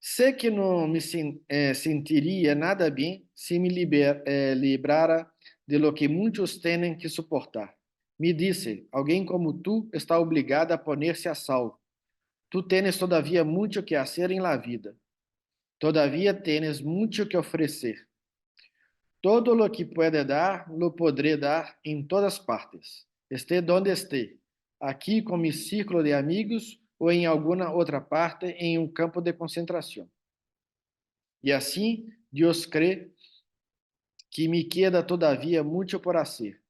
Sei que não me sentiria nada bem se me librara de lo que muitos têm que suportar. Me disse, alguém como tu está obrigado a poner-se a salvo. Tu tens todavia muito que fazer em la vida. Todavia tens muito que oferecer. Todo lo que puede dar, lo podré dar em todas partes. Esté donde esté. Aqui com meu círculo de amigos ou em alguma outra parte em um campo de concentração. E assim, Deus crê que me queda todavia muito por hacer.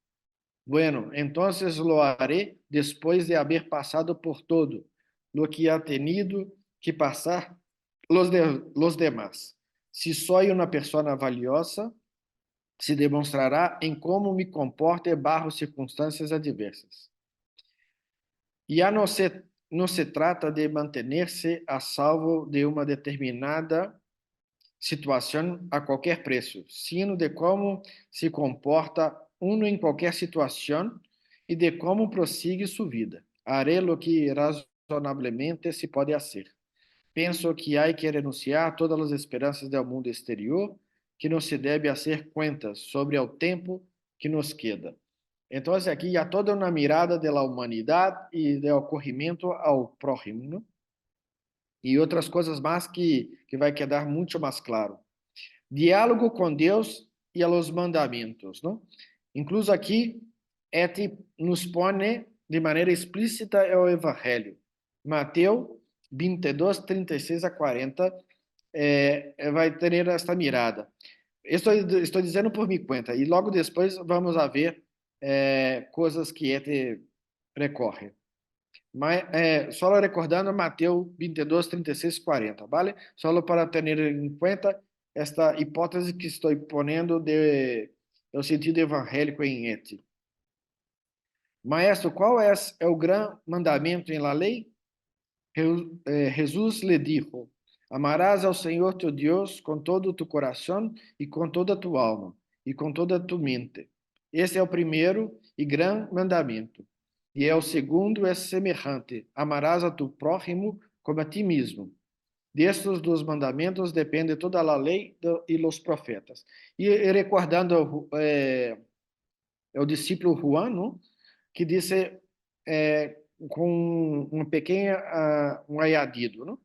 Bueno, entonces lo haré después de haber pasado por todo lo que ha tenido que pasar los demás. Si soy una persona valiosa, se demonstrará em como me comporte bajo circunstâncias adversas. Ya no se trata de mantener-se a salvo de uma determinada situação a qualquer preço, sino de como se comporta uno em qualquer situação e de como prosigue sua vida. Haré lo que razonablemente se pode fazer. Penso que há que renunciar a todas as esperanças do mundo exterior, que não se deve fazer contas sobre o tempo que nos queda. Então, aqui há toda uma mirada da humanidade e do ocorrimento ao próximo, não? E outras coisas mais que vai quedar muito mais claro. Diálogo com Deus e a los mandamentos, não? Incluso aqui nos põe de maneira explícita o Evangelho. Mateus 22, 36 a 40 vai ter esta mirada. Estou dizendo por minha conta, e logo depois vamos a ver coisas que recorre. Mas, só recordando Mateus 22, 36 40, ¿vale? Só para ter em conta esta hipótese que estou ponendo do sentido evangélico em et. Maestro, qual é o grande mandamento em la lei? Jesus lhe dijo: Amarás ao Senhor teu Deus com todo o teu coração e com toda a tua alma e com toda a tua mente. Esse é o primeiro e grande mandamento. E o segundo é semelhante: amarás a tu prójimo como a ti mesmo. Destes dos mandamentos depende toda a lei e os profetas. E recordando o discípulo Juan, não? Que disse com uma pequena um añadido, não?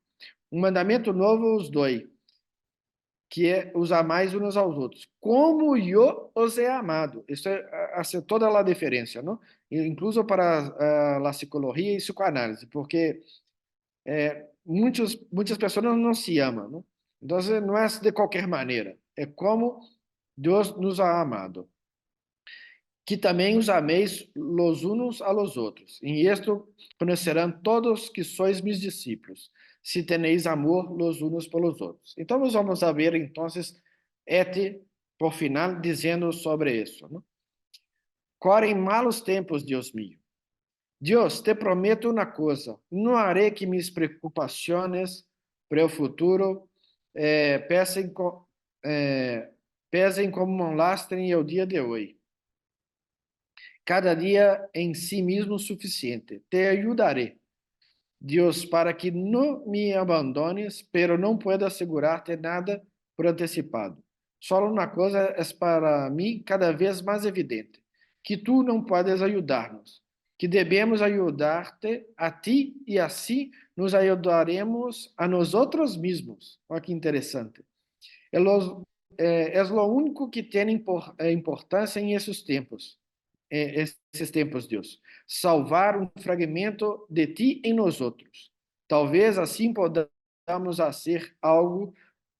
Um mandamento novo os dou, que é os amais uns aos outros, como eu os he amado. Isso hace toda a diferença, não? Incluso para a psicologia e psicoanálise, porque muitas pessoas não se amam, não? Então, não é de qualquer maneira, é como Deus nos ha amado. Que também os ameis los unos a los outros. Em isto conhecerão todos que sois meus discípulos, se tenéis amor los unos pelos outros. Então, nós vamos a ver, então, por final, dizendo sobre isso. Não? Correm malos tempos, Deus mío. Deus, te prometo uma coisa, não haré que minhas preocupações para o futuro pesem como um lastre em o dia de hoje. Cada dia em si mesmo suficiente. Te ajudaré, Deus, para que não me abandones, pero não puedo assegurar-te nada por antecipado. Só uma coisa é para mim cada vez mais evidente, que tu não podes ajudar-nos, que devemos ajudar-te a ti e assim nos ajudaremos a nós outros mesmos. Olha que interessante. É o único que tem importância em esses tempos. Esses tempos, Deus. Salvar um fragmento de ti em nós outros. Talvez assim podamos fazer algo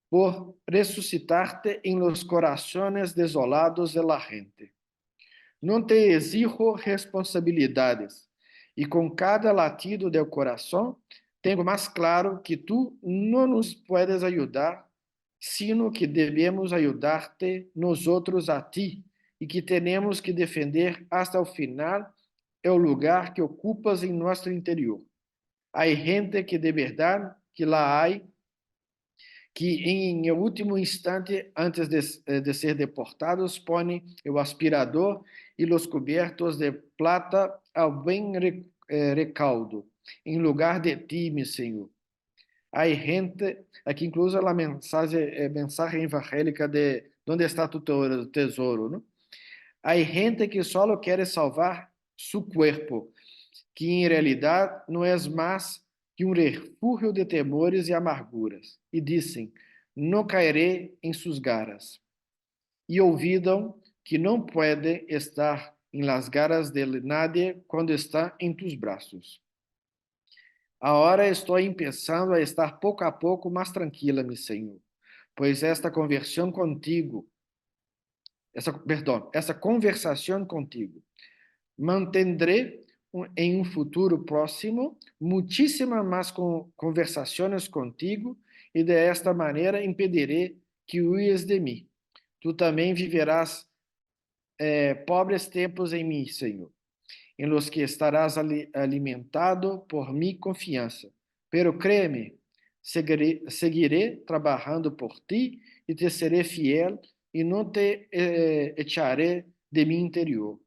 por ressuscitar-te em los corações desolados de la gente. Não te exijo responsabilidades, e com cada latido do coração, tenho mais claro que tu não nos puedes ajudar, sino que devemos ajudar-te nós outros a ti, e que temos que defender hasta o final o lugar que ocupas em nosso interior. Há gente que de verdade que lá há, que em último instante, antes de ser deportados, põe o aspirador e os cobertos de plata ao bem recaudo, em lugar de ti, meu Senhor. Há gente, aqui incluso a mensagem evangélica de onde está tu tesouro, não? Há gente que só quer salvar seu corpo, que em realidade não é mais que um refúgio de temores e amarguras. E dizem, não cairei em suas garras. E olvidam que não pode estar em las garras de nadie quando está em tus braços. Agora estou pensando a estar pouco a pouco mais tranquila, meu Senhor, pois esta conversão contigo, essa conversação contigo, mantendré em um futuro próximo muitíssimas mais conversações contigo e de esta maneira impediré que huas de mim. Tu também viverás pobres tempos em mim, Senhor, em los que estarás alimentado por mi confiança. Pero créeme, seguiré trabalhando por ti e te seré fiel e não te echaré de mi interior.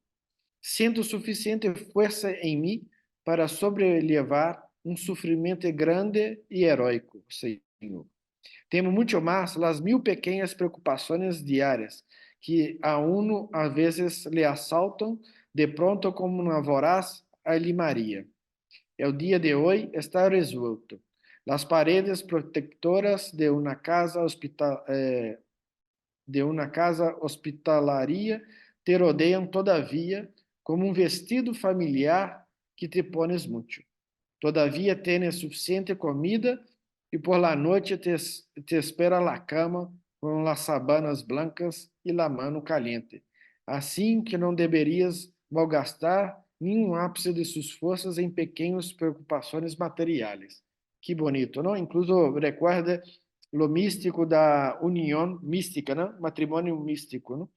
Sinto suficiente força em mim para sobrelevar um sofrimento grande e heróico, Senhor. Temo muito mais as 1000 pequenas preocupações diárias que a uno às vezes lhe assaltam de pronto como uma voraz alimaria. O dia de hoje está resuelto. As paredes protectoras de uma casa hospitalaria te rodeiam todavia como um vestido familiar que te pones muito. Todavia tienes suficiente comida e por la noite te espera la cama com las sabanas blancas e la mano caliente. Assim que não deverias malgastar nenhum ápice de suas forças em pequenas preocupações materiais. Que bonito, não? Incluso recuerda lo místico da união mística, não? Matrimônio místico, não?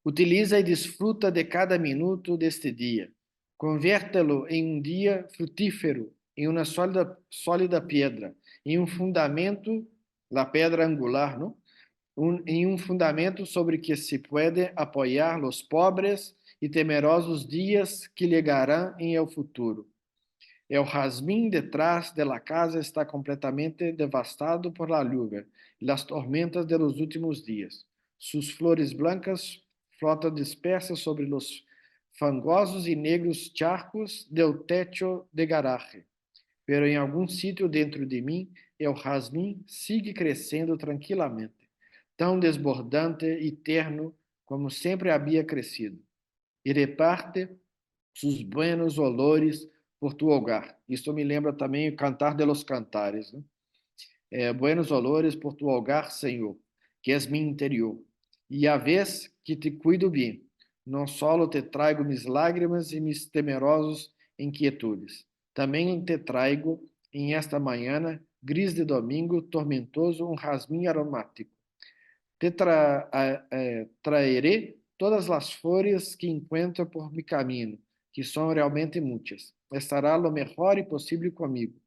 Utiliza e desfruta de cada minuto deste dia. Convértelo em um dia frutífero, em uma sólida pedra, em um fundamento, la pedra angular, não? Em um fundamento sobre que se pode apoiar os pobres e temerosos dias que llegarão em el futuro. El jazmín detrás de la casa está completamente devastado por la lluvia y las tormentas de los últimos días. Sus flores blancas flotam dispersas sobre los fangosos e negros charcos del techo de garaje. Pero em algum sítio dentro de mim, el jazmín sigue crescendo tranquilamente, tão desbordante e terno como sempre havia crescido, e reparte sus buenos olores por tu hogar. Isso me lembra também o Cantar de los Cantares, né? Buenos olores por tu hogar, Senhor, que és mi interior. E a vez que te cuido bem, não solo te traigo mis lágrimas e mis temerosos inquietudes, também te traigo em esta manhã gris de domingo tormentoso um jasmim aromático. Traeré todas as flores que encontro por mi caminho, que são realmente muitas. Estará lo melhor e possível comigo.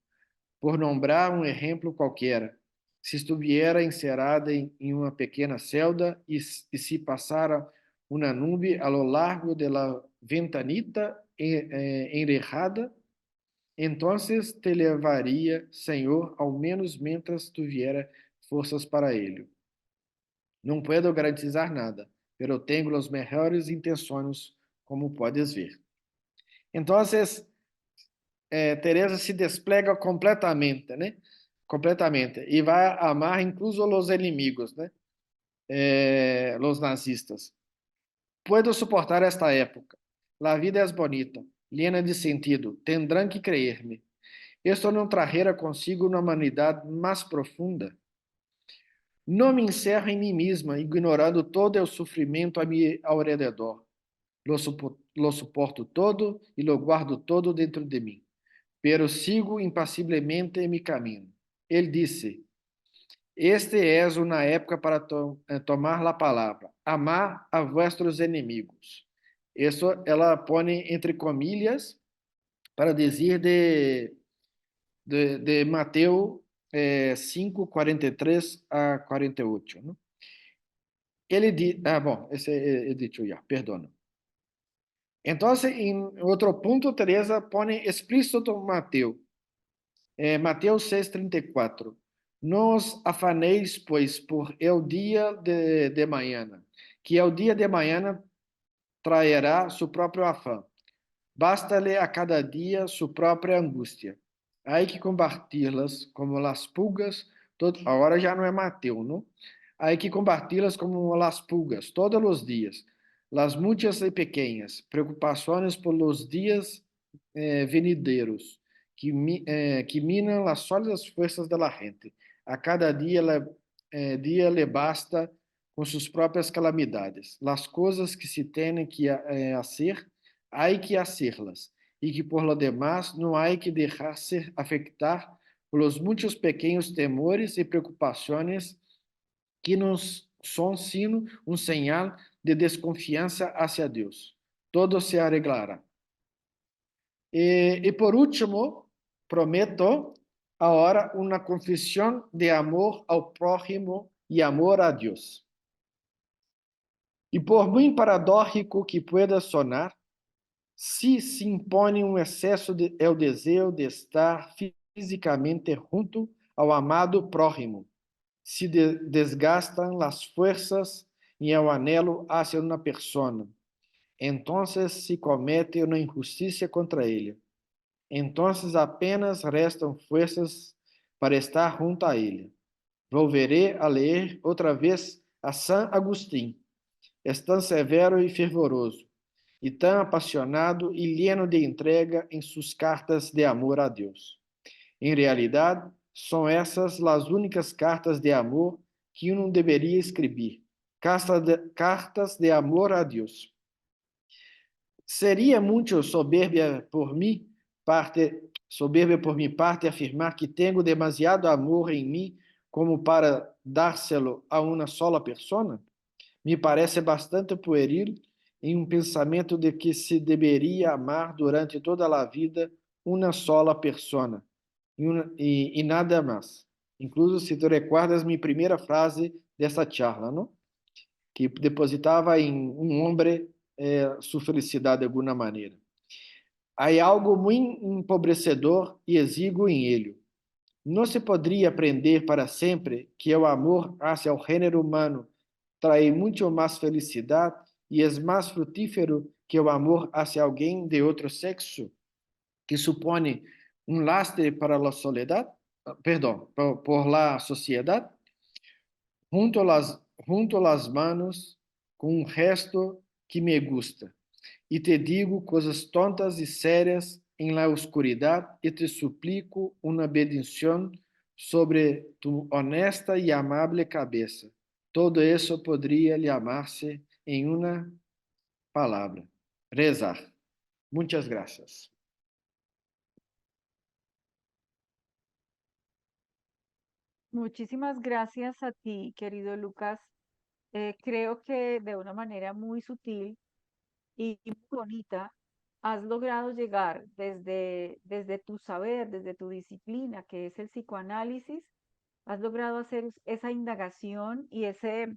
Por nombrar um exemplo qualquer, se estuviera encerrada em uma pequena celda e se passara uma nube a lo largo de la ventanita enrejada, entonces te levaria, Senhor, ao menos mientras tuviera forças para ele. Não puedo garantizar nada, pero tenho as melhores intenções, como podes ver. Então, Teresa se desplega completamente, né? Completamente. E vai amar incluso os inimigos, né? Os nazistas. Puedo suportar esta época. La vida es bonita, llena de sentido. Tendrán que creer-me. Esto não trajera consigo uma humanidade mais profunda. Não me encerro em mim mesma, ignorando todo o sofrimento a mi alrededor. Lo suporto todo e lo guardo todo dentro de mim. Pero sigo impassiblemente em mi caminho. Ele disse: Este es uma época para tomar a palavra, amar a vuestros inimigos. Isso ela põe entre comilhas para dizer de Mateus 5, 43 a 48. Né? Ele diz, bom, esse é dito já, perdona. Então, em outro ponto, Teresa põe explícito Mateus. Mateus 6:34. Não os afaneis, pois, por el dia de manhã, que el dia de manhã traerá seu próprio afã. Basta-lhe a cada dia sua própria angústia. Há que combatê-las como las pulgas, agora já não é Mateus, não? Há que combatê-las como las pulgas todos os dias. Las muitas e pequenas preocupações por los dias venideiros que minam as sólidas forças da gente. A cada dia le basta com suas próprias calamidades. As coisas que se têm que hacer, há que hacerlas, e que por lo demás não há que deixar-se afetar por los muitos pequenos temores e preocupações que nos são sino um sinal de desconfiança hacia Deus. Todo se arreglará. E por último, prometo agora uma confissão de amor ao prójimo e amor a Deus. E por muito paradójico que pueda sonar, se impõe um excesso o desejo de estar fisicamente junto ao amado prójimo, se desgastam as forças e o anelo hacia uma pessoa. Então se comete uma injustiça contra ele. Então apenas restam forças para estar junto a ele. Volverei a ler outra vez a São Agostinho. É tão severo e fervoroso. y tan apasionado y lleno de entrega en sus cartas de amor a Dios. En realidad, son esas las únicas cartas de amor que uno debería escribir, cartas de amor a Dios. Seria muito soberbia por minha parte afirmar que tenho demasiado amor em mim como para dárselo a uma sola pessoa? Me parece bastante pueril em um pensamento de que se deveria amar durante toda a vida uma sola pessoa e nada mais. Incluso se tu recuerdas minha primeira frase dessa charla, não? Que depositava em um homem sua felicidade de alguma maneira. Há algo muito empobrecedor e exíguo em ele. Não se poderia aprender para sempre que o amor hacia o gênero humano trae muito mais felicidade e é mais frutífero que o amor hacia alguém de outro sexo, que supõe um lastre para a soledade, perdão, por la sociedade? Junto las manos com um resto que me gusta, e te digo coisas tontas e sérias em la oscuridade, e te suplico uma bendição sobre tu honesta e amável cabeça. Todo isso poderia llamarse em uma palavra: rezar. Muitas graças. Muchísimas gracias a ti, querido Lucas. Creo que de una manera muy sutil y muy bonita has logrado llegar desde tu saber, desde tu disciplina, que es el psicoanálisis, has logrado hacer esa indagación y ese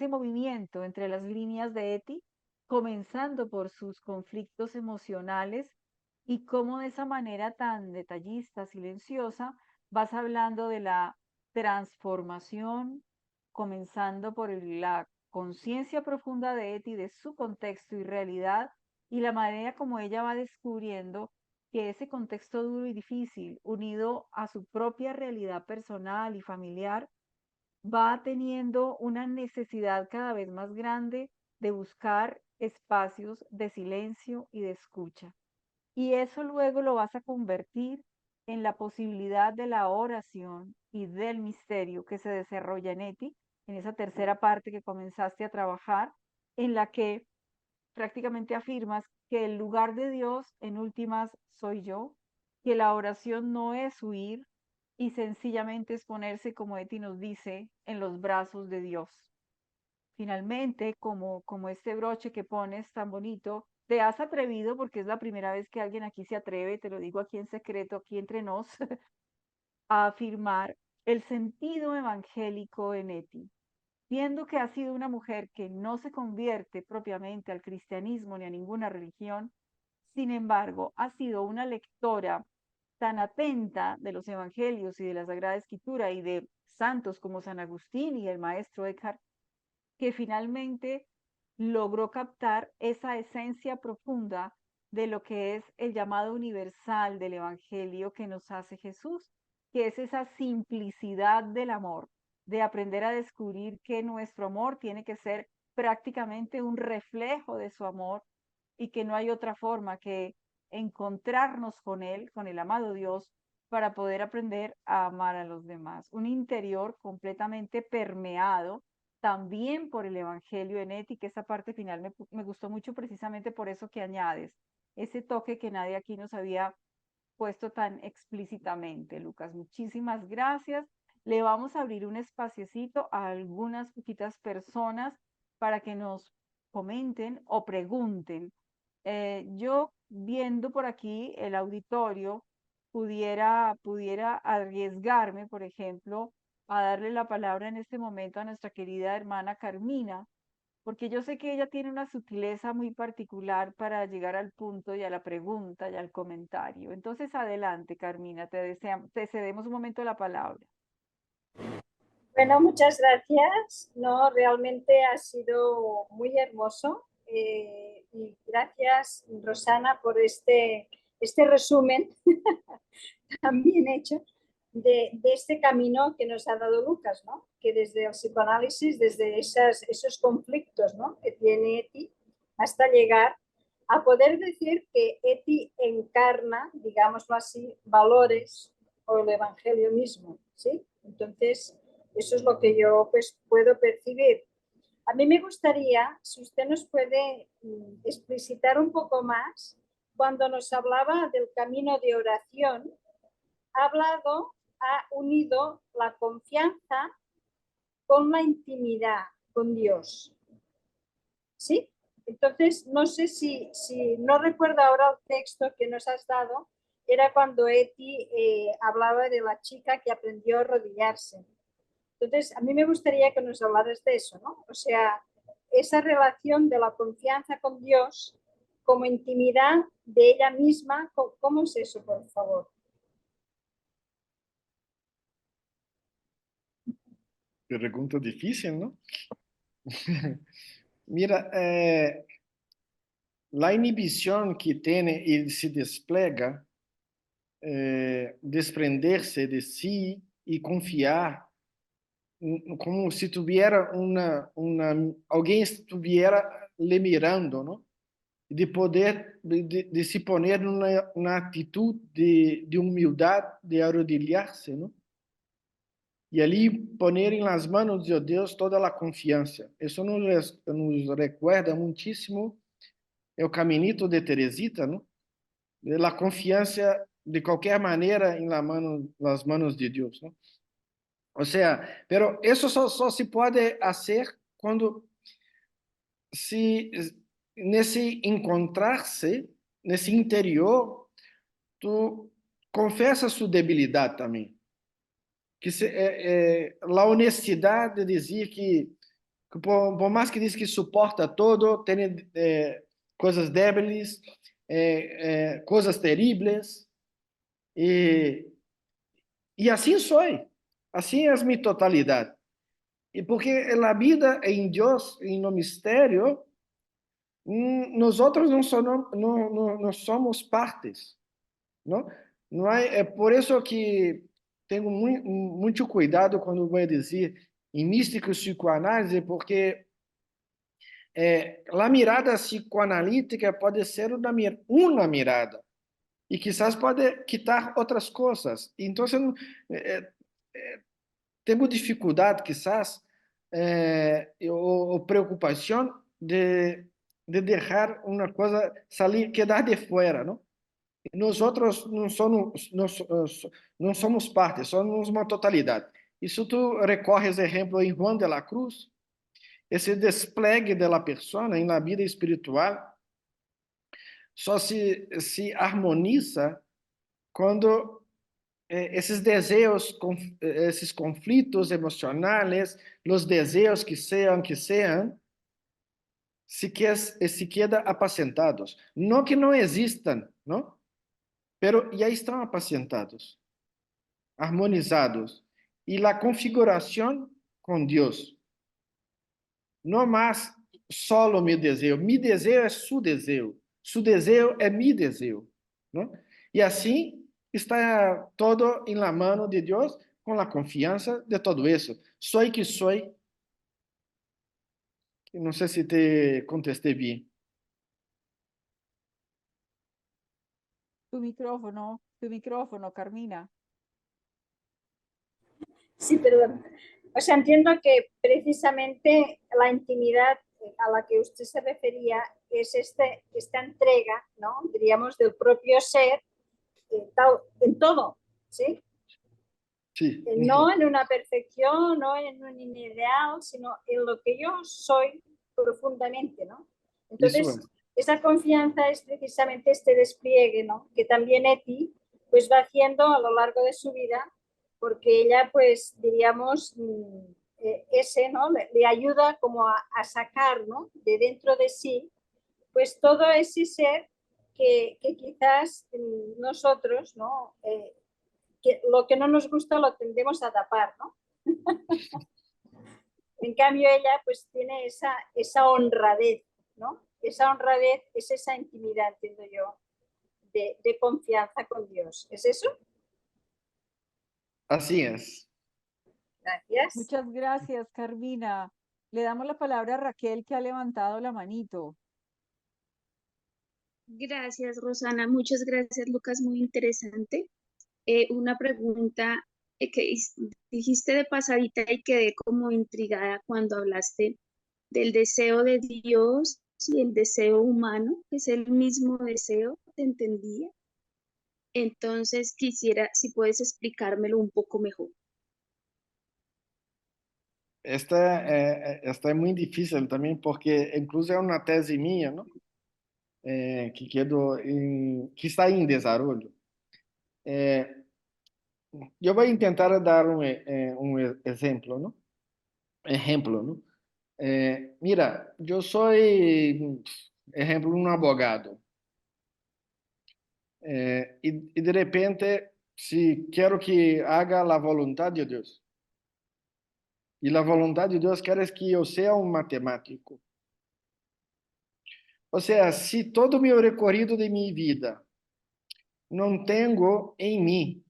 movimiento entre las líneas de Eti, comenzando por sus conflictos emocionales y cómo de esa manera tan detallista, silenciosa, vas hablando de la transformación, comenzando por la conciencia profunda de Eti, de su contexto y realidad, y la manera como ella va descubriendo que ese contexto duro y difícil, unido a su propia realidad personal y familiar, va teniendo una necesidad cada vez más grande de buscar espacios de silencio y de escucha. Y eso luego lo vas a convertir en la posibilidad de la oración y del misterio que se desarrolla en Eti, en esa tercera parte que comenzaste a trabajar, en la que prácticamente afirmas que el lugar de Dios en últimas soy yo, que la oración no es huir y sencillamente es ponerse, como Eti nos dice, en los brazos de Dios. Finalmente, como este broche que pones tan bonito, te has atrevido, porque es la primera vez que alguien aquí se atreve, te lo digo aquí en secreto, aquí entre nos, a afirmar el sentido evangélico en Eti. Viendo que ha sido una mujer que no se convierte propiamente al cristianismo ni a ninguna religión, sin embargo, ha sido una lectora tan atenta de los evangelios y de la Sagrada Escritura y de santos como San Agustín y el maestro Eckhart, que finalmente logró captar esa esencia profunda de lo que es el llamado universal del Evangelio que nos hace Jesús, que es esa simplicidad del amor, de aprender a descubrir que nuestro amor tiene que ser prácticamente un reflejo de su amor y que no hay otra forma que encontrarnos con Él, con el amado Dios, para poder aprender a amar a los demás. Un interior completamente permeado también por el Evangelio en ética. Esa parte final me gustó mucho precisamente por eso que añades, ese toque que nadie aquí nos había puesto tan explícitamente. Lucas, muchísimas gracias. Le vamos a abrir un espaciecito a algunas poquitas personas para que nos comenten o pregunten. Yo viendo por aquí el auditorio, pudiera arriesgarme, por ejemplo, a darle la palabra en este momento a nuestra querida hermana Carmina, porque yo sé que ella tiene una sutileza muy particular para llegar al punto y a la pregunta y al comentario. Entonces, adelante, Carmina, te cedemos un momento la palabra. Bueno, muchas gracias. No, realmente ha sido muy hermoso. Y gracias, Rosana, por este resumen tan bien hecho de este camino que nos ha dado Lucas, ¿no? Que desde el psicoanálisis, desde esos conflictos, ¿no? Que tiene Eti, hasta llegar a poder decir que Eti encarna, digámoslo así, valores o el Evangelio mismo, ¿sí? Entonces, eso es lo que yo pues, puedo percibir. A mí me gustaría, si usted nos puede explicitar un poco más, cuando nos hablaba del camino de oración, ha unido la confianza con la intimidad con Dios. ¿Sí? Entonces, no sé si no recuerdo ahora el texto que nos has dado, era cuando Eti hablaba de la chica que aprendió a arrodillarse. Entonces, a mí me gustaría que nos hablaras de eso, ¿no? O sea, esa relación de la confianza con Dios como intimidad de ella misma, ¿cómo es eso, por favor? Pregunta difícil, ¿no? Mira, la inhibición que tiene y se despliega, desprenderse de sí y confiar, como si tuviera alguien estuviera le mirando, ¿no? De poder, de se poner en una actitud de humildad, de arrodillarse, ¿no? Y allí poner en las manos de Dios toda la confianza. Eso nos recuerda muchísimo el caminito de Teresita, ¿no? De la confianza de cualquier manera en las manos de Dios, ¿no? O sea, pero eso só se puede hacer cuando se nesse encontrar-se, nesse interior, tu confessa sua debilidade também. Que a honestidade de dizer que por mais que diz que suporta todo, tem coisas débiles, coisas terríveis, e assim sou, assim é minha totalidade. E porque a vida em Deus, no mistério, nós outros não somos partes, não? Não é por isso que tenho muito cuidado quando vou dizer em mística e psicoanálise, porque a mirada psicoanalítica pode ser uma mirada e quizás pode quitar outras coisas. Então, temos dificuldade, quizás, ou preocupação de deixar uma coisa sair, quedar de fora, não? Nós outros não somos parte, somos uma totalidade. Isso tu recorres, exemplo, em Juan de la Cruz, esse desplegue da pessoa na vida espiritual só se harmoniza quando esses desejos, esses conflitos emocionais, os desejos que sejam, se quedam apacentados. Não que não existam, não? Pero já estão apacentados, harmonizados. E a configuração com Deus. Não mais solo meu desejo. Mi desejo é su desejo é mi desejo. Não? E assim está todo em la mano de Deus, com a confiança de todo isso. Soy que soy. Não sei se te contestei bem. Tu micrófono, Carmina. Sí, perdón. O sea, entiendo que precisamente la intimidad a la que usted se refería es esta entrega, ¿no? Diríamos, del propio ser en todo, ¿sí? Sí. No en una perfección, no en un ideal, sino en lo que yo soy profundamente, ¿no? Entonces, esa confianza es precisamente este despliegue, ¿no? Que también Eti pues va haciendo a lo largo de su vida, porque ella pues diríamos ese, ¿no? Le ayuda como a sacar, ¿no? De dentro de sí pues todo ese ser que quizás nosotros, ¿no? Que lo que no nos gusta lo tendemos a tapar, ¿no? En cambio ella pues tiene esa honradez, ¿no? Esa honradez es esa intimidad, entiendo yo, de confianza con Dios. ¿Es eso? Así es. Gracias. Muchas gracias, Carmina. Le damos la palabra a Raquel, que ha levantado la manito. Gracias, Rosana. Muchas gracias, Lucas. Muy interesante. Una pregunta dijiste de pasadita y quedé como intrigada cuando hablaste del deseo de Dios y el deseo humano, que es el mismo deseo, ¿te entendía? Entonces quisiera, si puedes explicármelo un poco mejor. Esta é muito difícil também, porque incluso é uma tese minha, não? Que está em desenvolvimento. Eu vou tentar dar um exemplo, não? Ejemplo, ¿no? Mira, yo soy, ejemplo, un abogado. Y de repente, si quiero que haga la voluntad de Dios, y la voluntad de Dios quiere que yo sea un matemático. O sea, si todo mi recorrido de mi vida no tengo en mí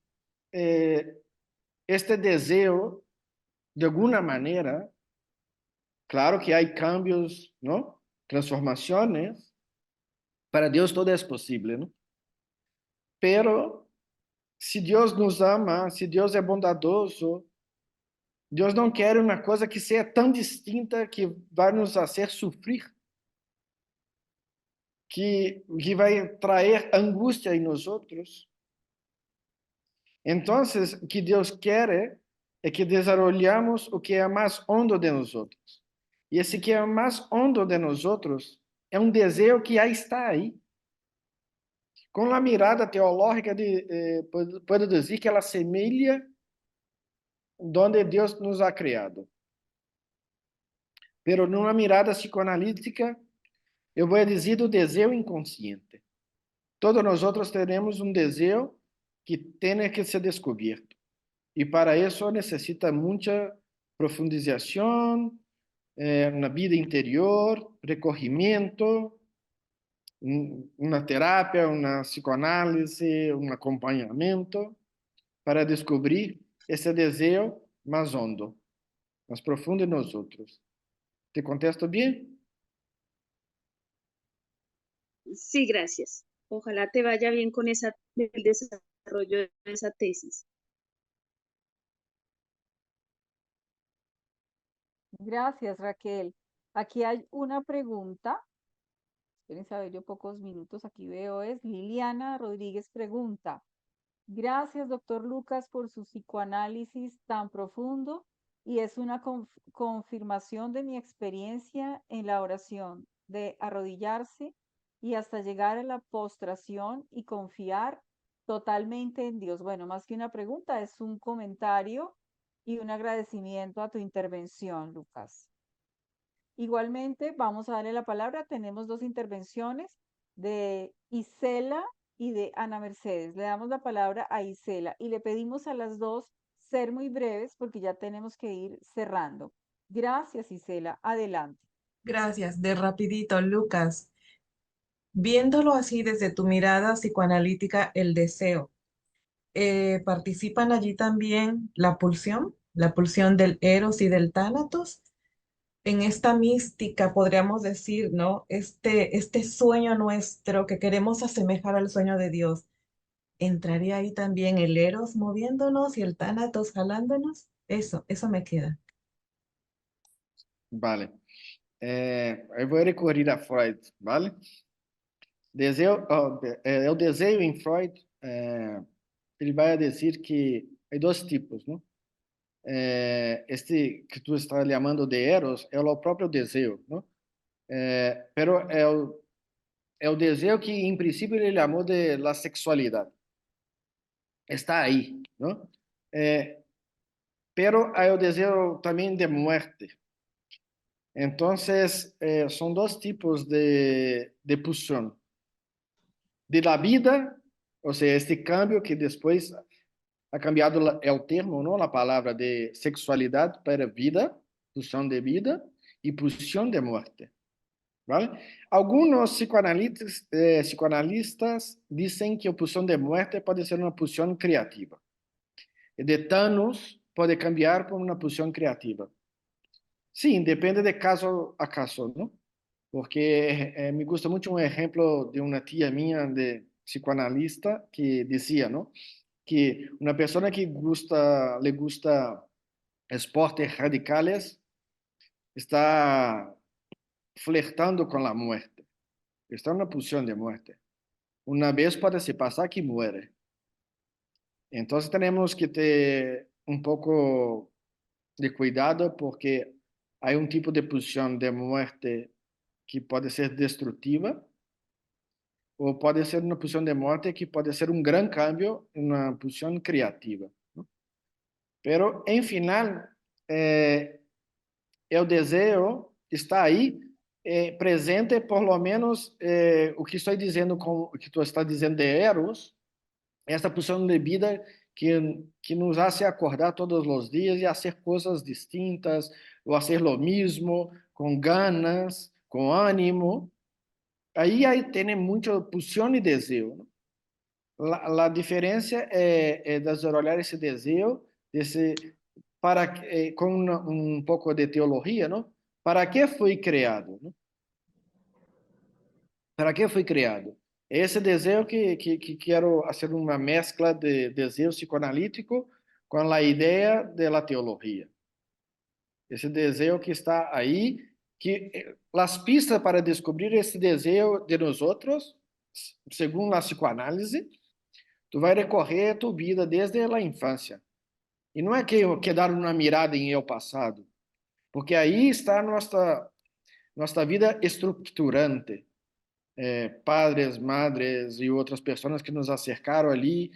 este deseo, de alguna manera, claro que hay cambios, ¿no? Transformaciones. Para Deus todo é possível, não? Pero se Deus nos ama, se Deus é bondadoso, Deus não quer uma coisa que seja tão distinta que vai nos fazer sofrer, que vai trazer angústia em nós outros. Então, o que Deus quer é que desenvolvamos o que é mais hondo de nós outros. E esse que é mais hondo de nós outros é um desejo que já está aí. Com a mirada teológica, puedo dizer que ela semelha donde Deus nos ha criado. Pero numa mirada psicoanalítica, eu vou dizer do desejo inconsciente. Todos nós teremos um desejo que tem que ser descoberto. E para isso necessita muita profundização, na vida interior, recorrimento, uma terapia, uma psicoanálise, um acompanhamento, para descobrir esse desejo mais hondo, mais profundo em nós outros. ¿Te contesto bien? Sí, gracias. Ojalá te vaya bien con el desarrollo de esa tesis. Gracias, Raquel. Aquí hay una pregunta. Esperen saber yo pocos minutos. Aquí veo es Liliana Rodríguez pregunta. Gracias, doctor Lucas, por su psicoanálisis tan profundo y es una confirmación de mi experiencia en la oración, de arrodillarse y hasta llegar a la postración y confiar totalmente en Dios. Bueno, más que una pregunta, es un comentario y un agradecimiento a tu intervención, Lucas. Igualmente, vamos a darle la palabra. Tenemos dos intervenciones de Isela y de Ana Mercedes. Le damos la palabra a Isela y le pedimos a las dos ser muy breves porque ya tenemos que ir cerrando. Gracias, Isela. Adelante. Gracias, de rapidito, Lucas. Viéndolo así desde tu mirada psicoanalítica, el deseo, ¿participan allí también la pulsión del Eros y del Tánatos? En esta mística podríamos decir, ¿no? Este sueño nuestro que queremos asemejar al sueño de Dios, ¿entraría ahí también el Eros moviéndonos y el Tánatos jalándonos? Eso me queda. Vale. Eu vou recorrer a Freud, vale? O desejo em Freud, ele vai dizer que há dois tipos, não? Este que tu está chamando de Eros é o próprio desejo, não? Pero é o desejo que, em princípio, ele chamou de la sexualidade. Está aí, não? Pero há o desejo também de muerte. Entonces, son dos tipos de pulsión. De la vida, o sea, este cambio que después ha cambiado el termo, ¿no? La palabra de sexualidad para vida, pulsión de vida y pulsión de muerte. ¿Vale? Algunos psicoanalistas dicen que la pulsión de muerte puede ser una pulsión creativa. De Thanos puede cambiar por una pulsión creativa. Sim, depende de caso a caso, não? porque me gusta mucho un ejemplo de una tía mía de psicoanalista que decía, ¿no? Que una persona que le gusta esportes radicales está flertando con la muerte, está en una posición de muerte. Una vez puede se pasar que muere. Entonces tenemos que tener un poco de cuidado porque hay un tipo de posición de muerte que puede ser destructiva o puede ser una posición de muerte que puede ser un gran cambio en una posición creativa, ¿no? Pero en final, el deseo está aí, presente, por lo menos o que estou dizendo, o que tu está dizendo de Eros, esta posição de vida que nos hace acordar todos os dias e fazer coisas distintas, ou fazer lo mesmo, com ganas, com ânimo. Aí tem muita pulsão e desejo, ¿no? A diferença é desenvolver esse desejo, com pouco de teologia, não? Para que foi criado? Não? Para que foi criado? Esse desejo que quero fazer uma mescla de desejo psicoanalítico com a ideia da teologia. Esse desejo que está aí, que as pistas para descobrir esse desejo de nós outros, segundo a psicoanálise, tu vai recorrer a tua vida desde a infância. E não é que dar uma mirada em eu passado, porque aí está nossa vida estruturante. Padres, madres e outras pessoas que nos acercaram ali,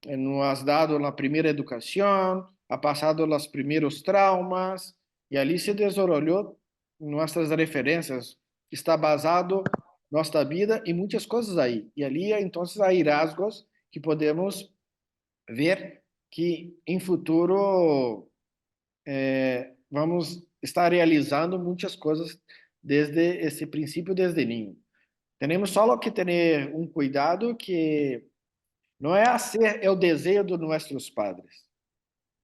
nos dado a primeira educação, ha passado os primeiros traumas, e ali se desenvolveu nossas referências, está basado nossa vida em muitas coisas aí. E ali, então, há rasgos que podemos ver que em futuro vamos estar realizando muitas coisas desde esse princípio, desde niño. Temos só que ter um cuidado que não é fazer o desejo de nossos padres,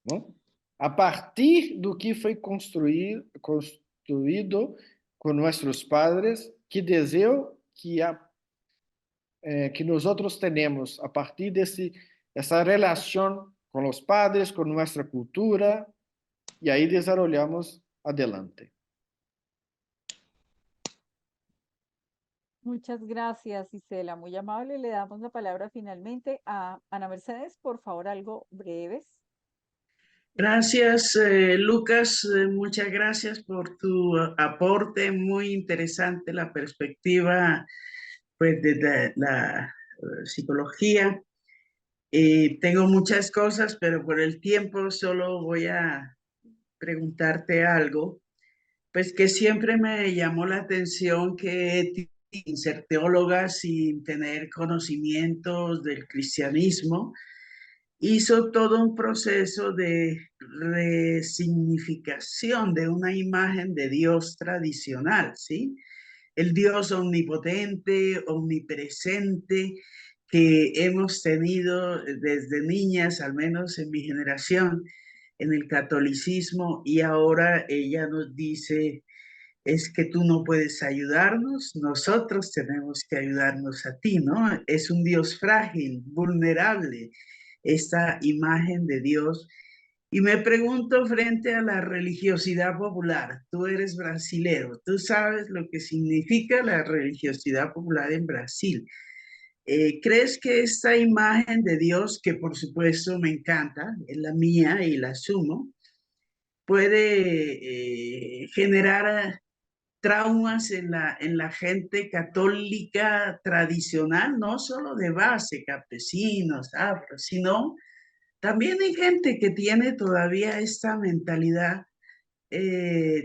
não? A partir do que foi construído com nossos padres, que desejo que nós outros temos a partir dessa relação com os padres, com nossa cultura, e aí desenvolvemos adelante. Muchas gracias, Isela, muy amable. Le damos la palabra finalmente a Ana Mercedes, por favor, algo breves. Gracias, Lucas. Muchas gracias por tu aporte. Muy interesante la perspectiva, pues, de la psicología. Tengo muchas cosas, pero por el tiempo solo voy a preguntarte algo, pues que siempre me llamó la atención que ser teóloga sin tener conocimientos del cristianismo, hizo todo un proceso de resignificación de una imagen de Dios tradicional, ¿sí? El Dios omnipotente, omnipresente, que hemos tenido desde niñas, al menos en mi generación, en el catolicismo, y ahora ella nos dice, es que tú no puedes ayudarnos, nosotros tenemos que ayudarnos a ti, ¿no? Es un Dios frágil, vulnerable, esta imagen de Dios. Y me pregunto frente a la religiosidad popular, tú eres brasilero, tú sabes lo que significa la religiosidad popular en Brasil. ¿Crees que esta imagen de Dios, que por supuesto me encanta, es la mía y la asumo, puede generar traumas en la gente católica tradicional, no solo de base, campesinos, afros, sino también hay gente que tiene todavía esta mentalidad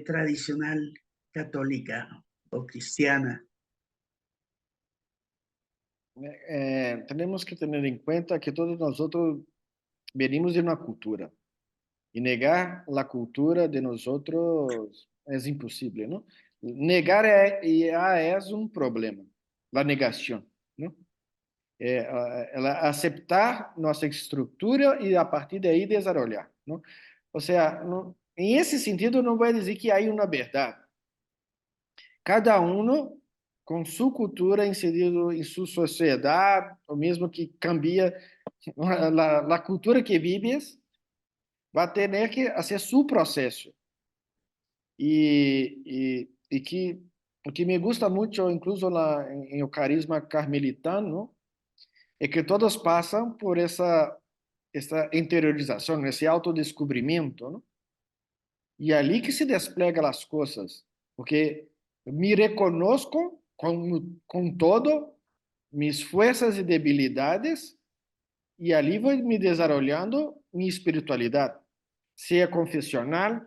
tradicional católica o cristiana? Temos que ter em conta que todos nós venimos de uma cultura. E negar a cultura de nós é impossível, não? Negar é um problema, a negação, não? Aceitar nossa estrutura e a partir daí desenvolver, não? Ou seja, em esse sentido não vai dizer que há uma verdade. Cada um com sua cultura inserido em sua sociedade, o mesmo que cambia a cultura que vives, vai ter que fazer seu processo. E que o que me gusta muito, incluso em o carisma carmelitano, é que todos passam por essa interiorização, esse autodescobrimento, não? E é ali que se desplegam as coisas, porque me reconozco com todo, mis forças e debilidades, e ali vou me desenvolvendo minha espiritualidade, seja confessional,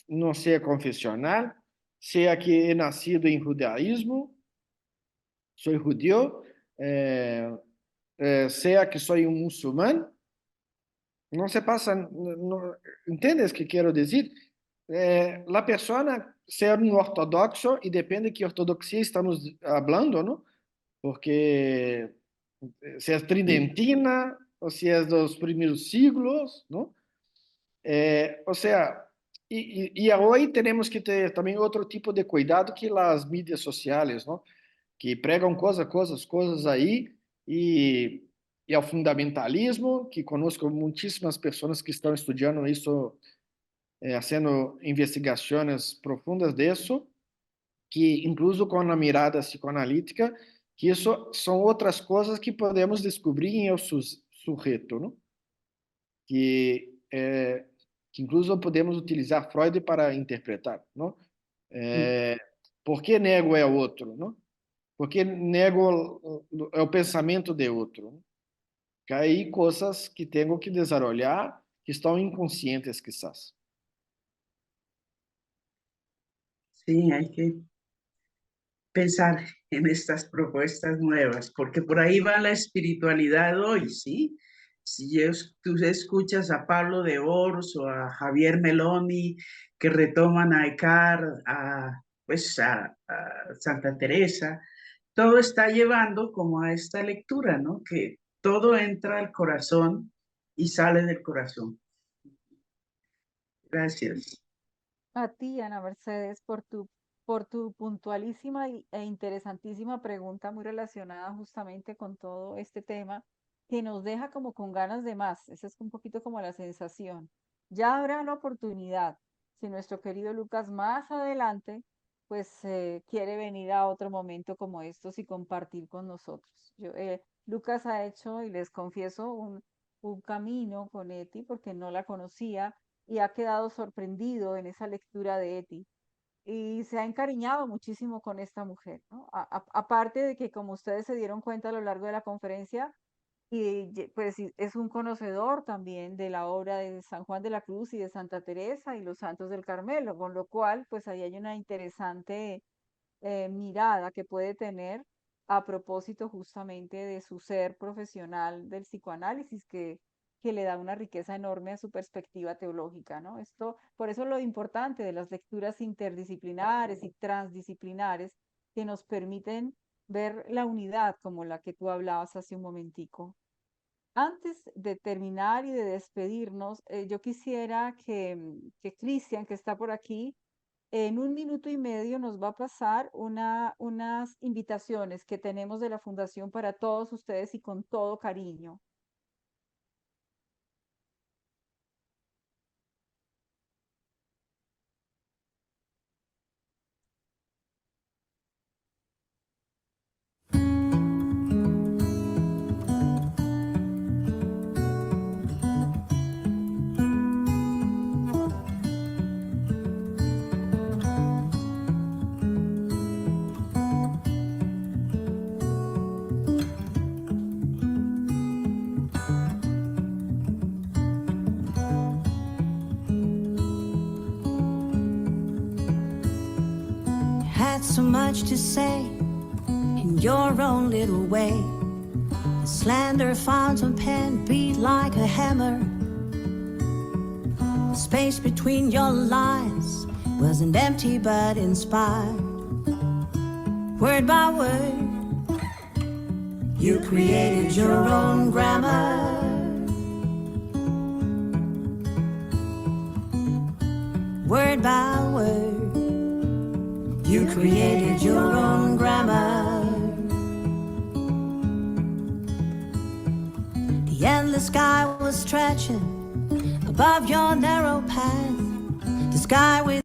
não seja confessional, seja que he nascido em judaísmo, sou judeu, seja que sou um muçulmano, não se passa, não, entendes o que quero dizer? A pessoa ser um ortodoxo, e depende de que ortodoxia estamos falando, não? Porque se é tridentina, ou se é dos primeiros siglos, não? Ou seja, e hoje temos que ter também outro tipo de cuidado que as mídias sociais, não? Que pregam coisas aí, e ao fundamentalismo, que conosco muitíssimas pessoas que estão estudando isso, fazendo investigações profundas disso, que incluso com a mirada psicoanalítica, que isso são outras coisas que podemos descobrir em o sujeito, não? Que incluso podemos utilizar Freud para interpretar, não? Por que nego é outro, não? Por que nego é o pensamento de outro, não? Que aí coisas que tenho que desenvolver, que estão inconscientes quizás. Sí, hay que pensar en estas propuestas nuevas, porque por ahí va la espiritualidad hoy, ¿sí? Si tú escuchas a Pablo de Ors o a Javier Meloni, que retoman a Eckhart, pues a Santa Teresa, todo está llevando como a esta lectura, ¿no? Que todo entra al corazón y sale del corazón. Gracias. A ti, Ana Mercedes, por tu puntualísima e interesantísima pregunta muy relacionada justamente con todo este tema, que nos deja como con ganas de más. Esa es un poquito como la sensación. Ya habrá la oportunidad, si nuestro querido Lucas más adelante, pues quiere venir a otro momento como estos y compartir con nosotros. Lucas ha hecho, y les confieso, un camino con Eti porque no la conocía y ha quedado sorprendido en esa lectura de Eti y se ha encariñado muchísimo con esta mujer, ¿no? Aparte de que, como ustedes se dieron cuenta a lo largo de la conferencia, pues es un conocedor también de la obra de San Juan de la Cruz y de Santa Teresa y los santos del Carmelo, con lo cual, pues ahí hay una interesante mirada que puede tener a propósito justamente de su ser profesional del psicoanálisis, que le da una riqueza enorme a su perspectiva teológica, ¿no? Esto, por eso lo importante de las lecturas interdisciplinares y transdisciplinares que nos permiten ver la unidad como la que tú hablabas hace un momentico. Antes de terminar y de despedirnos, yo quisiera que Cristian, que está por aquí, en 1 minuto y medio nos va a pasar unas invitaciones que tenemos de la Fundación para todos ustedes y con todo cariño. So much to say in your own little way. The slender fountain pen beat like a hammer. The space between your lines wasn't empty but inspired. Word by word, you created your own grammar. Word by word, You created your own grammar. The endless sky was stretching above your narrow path. The sky with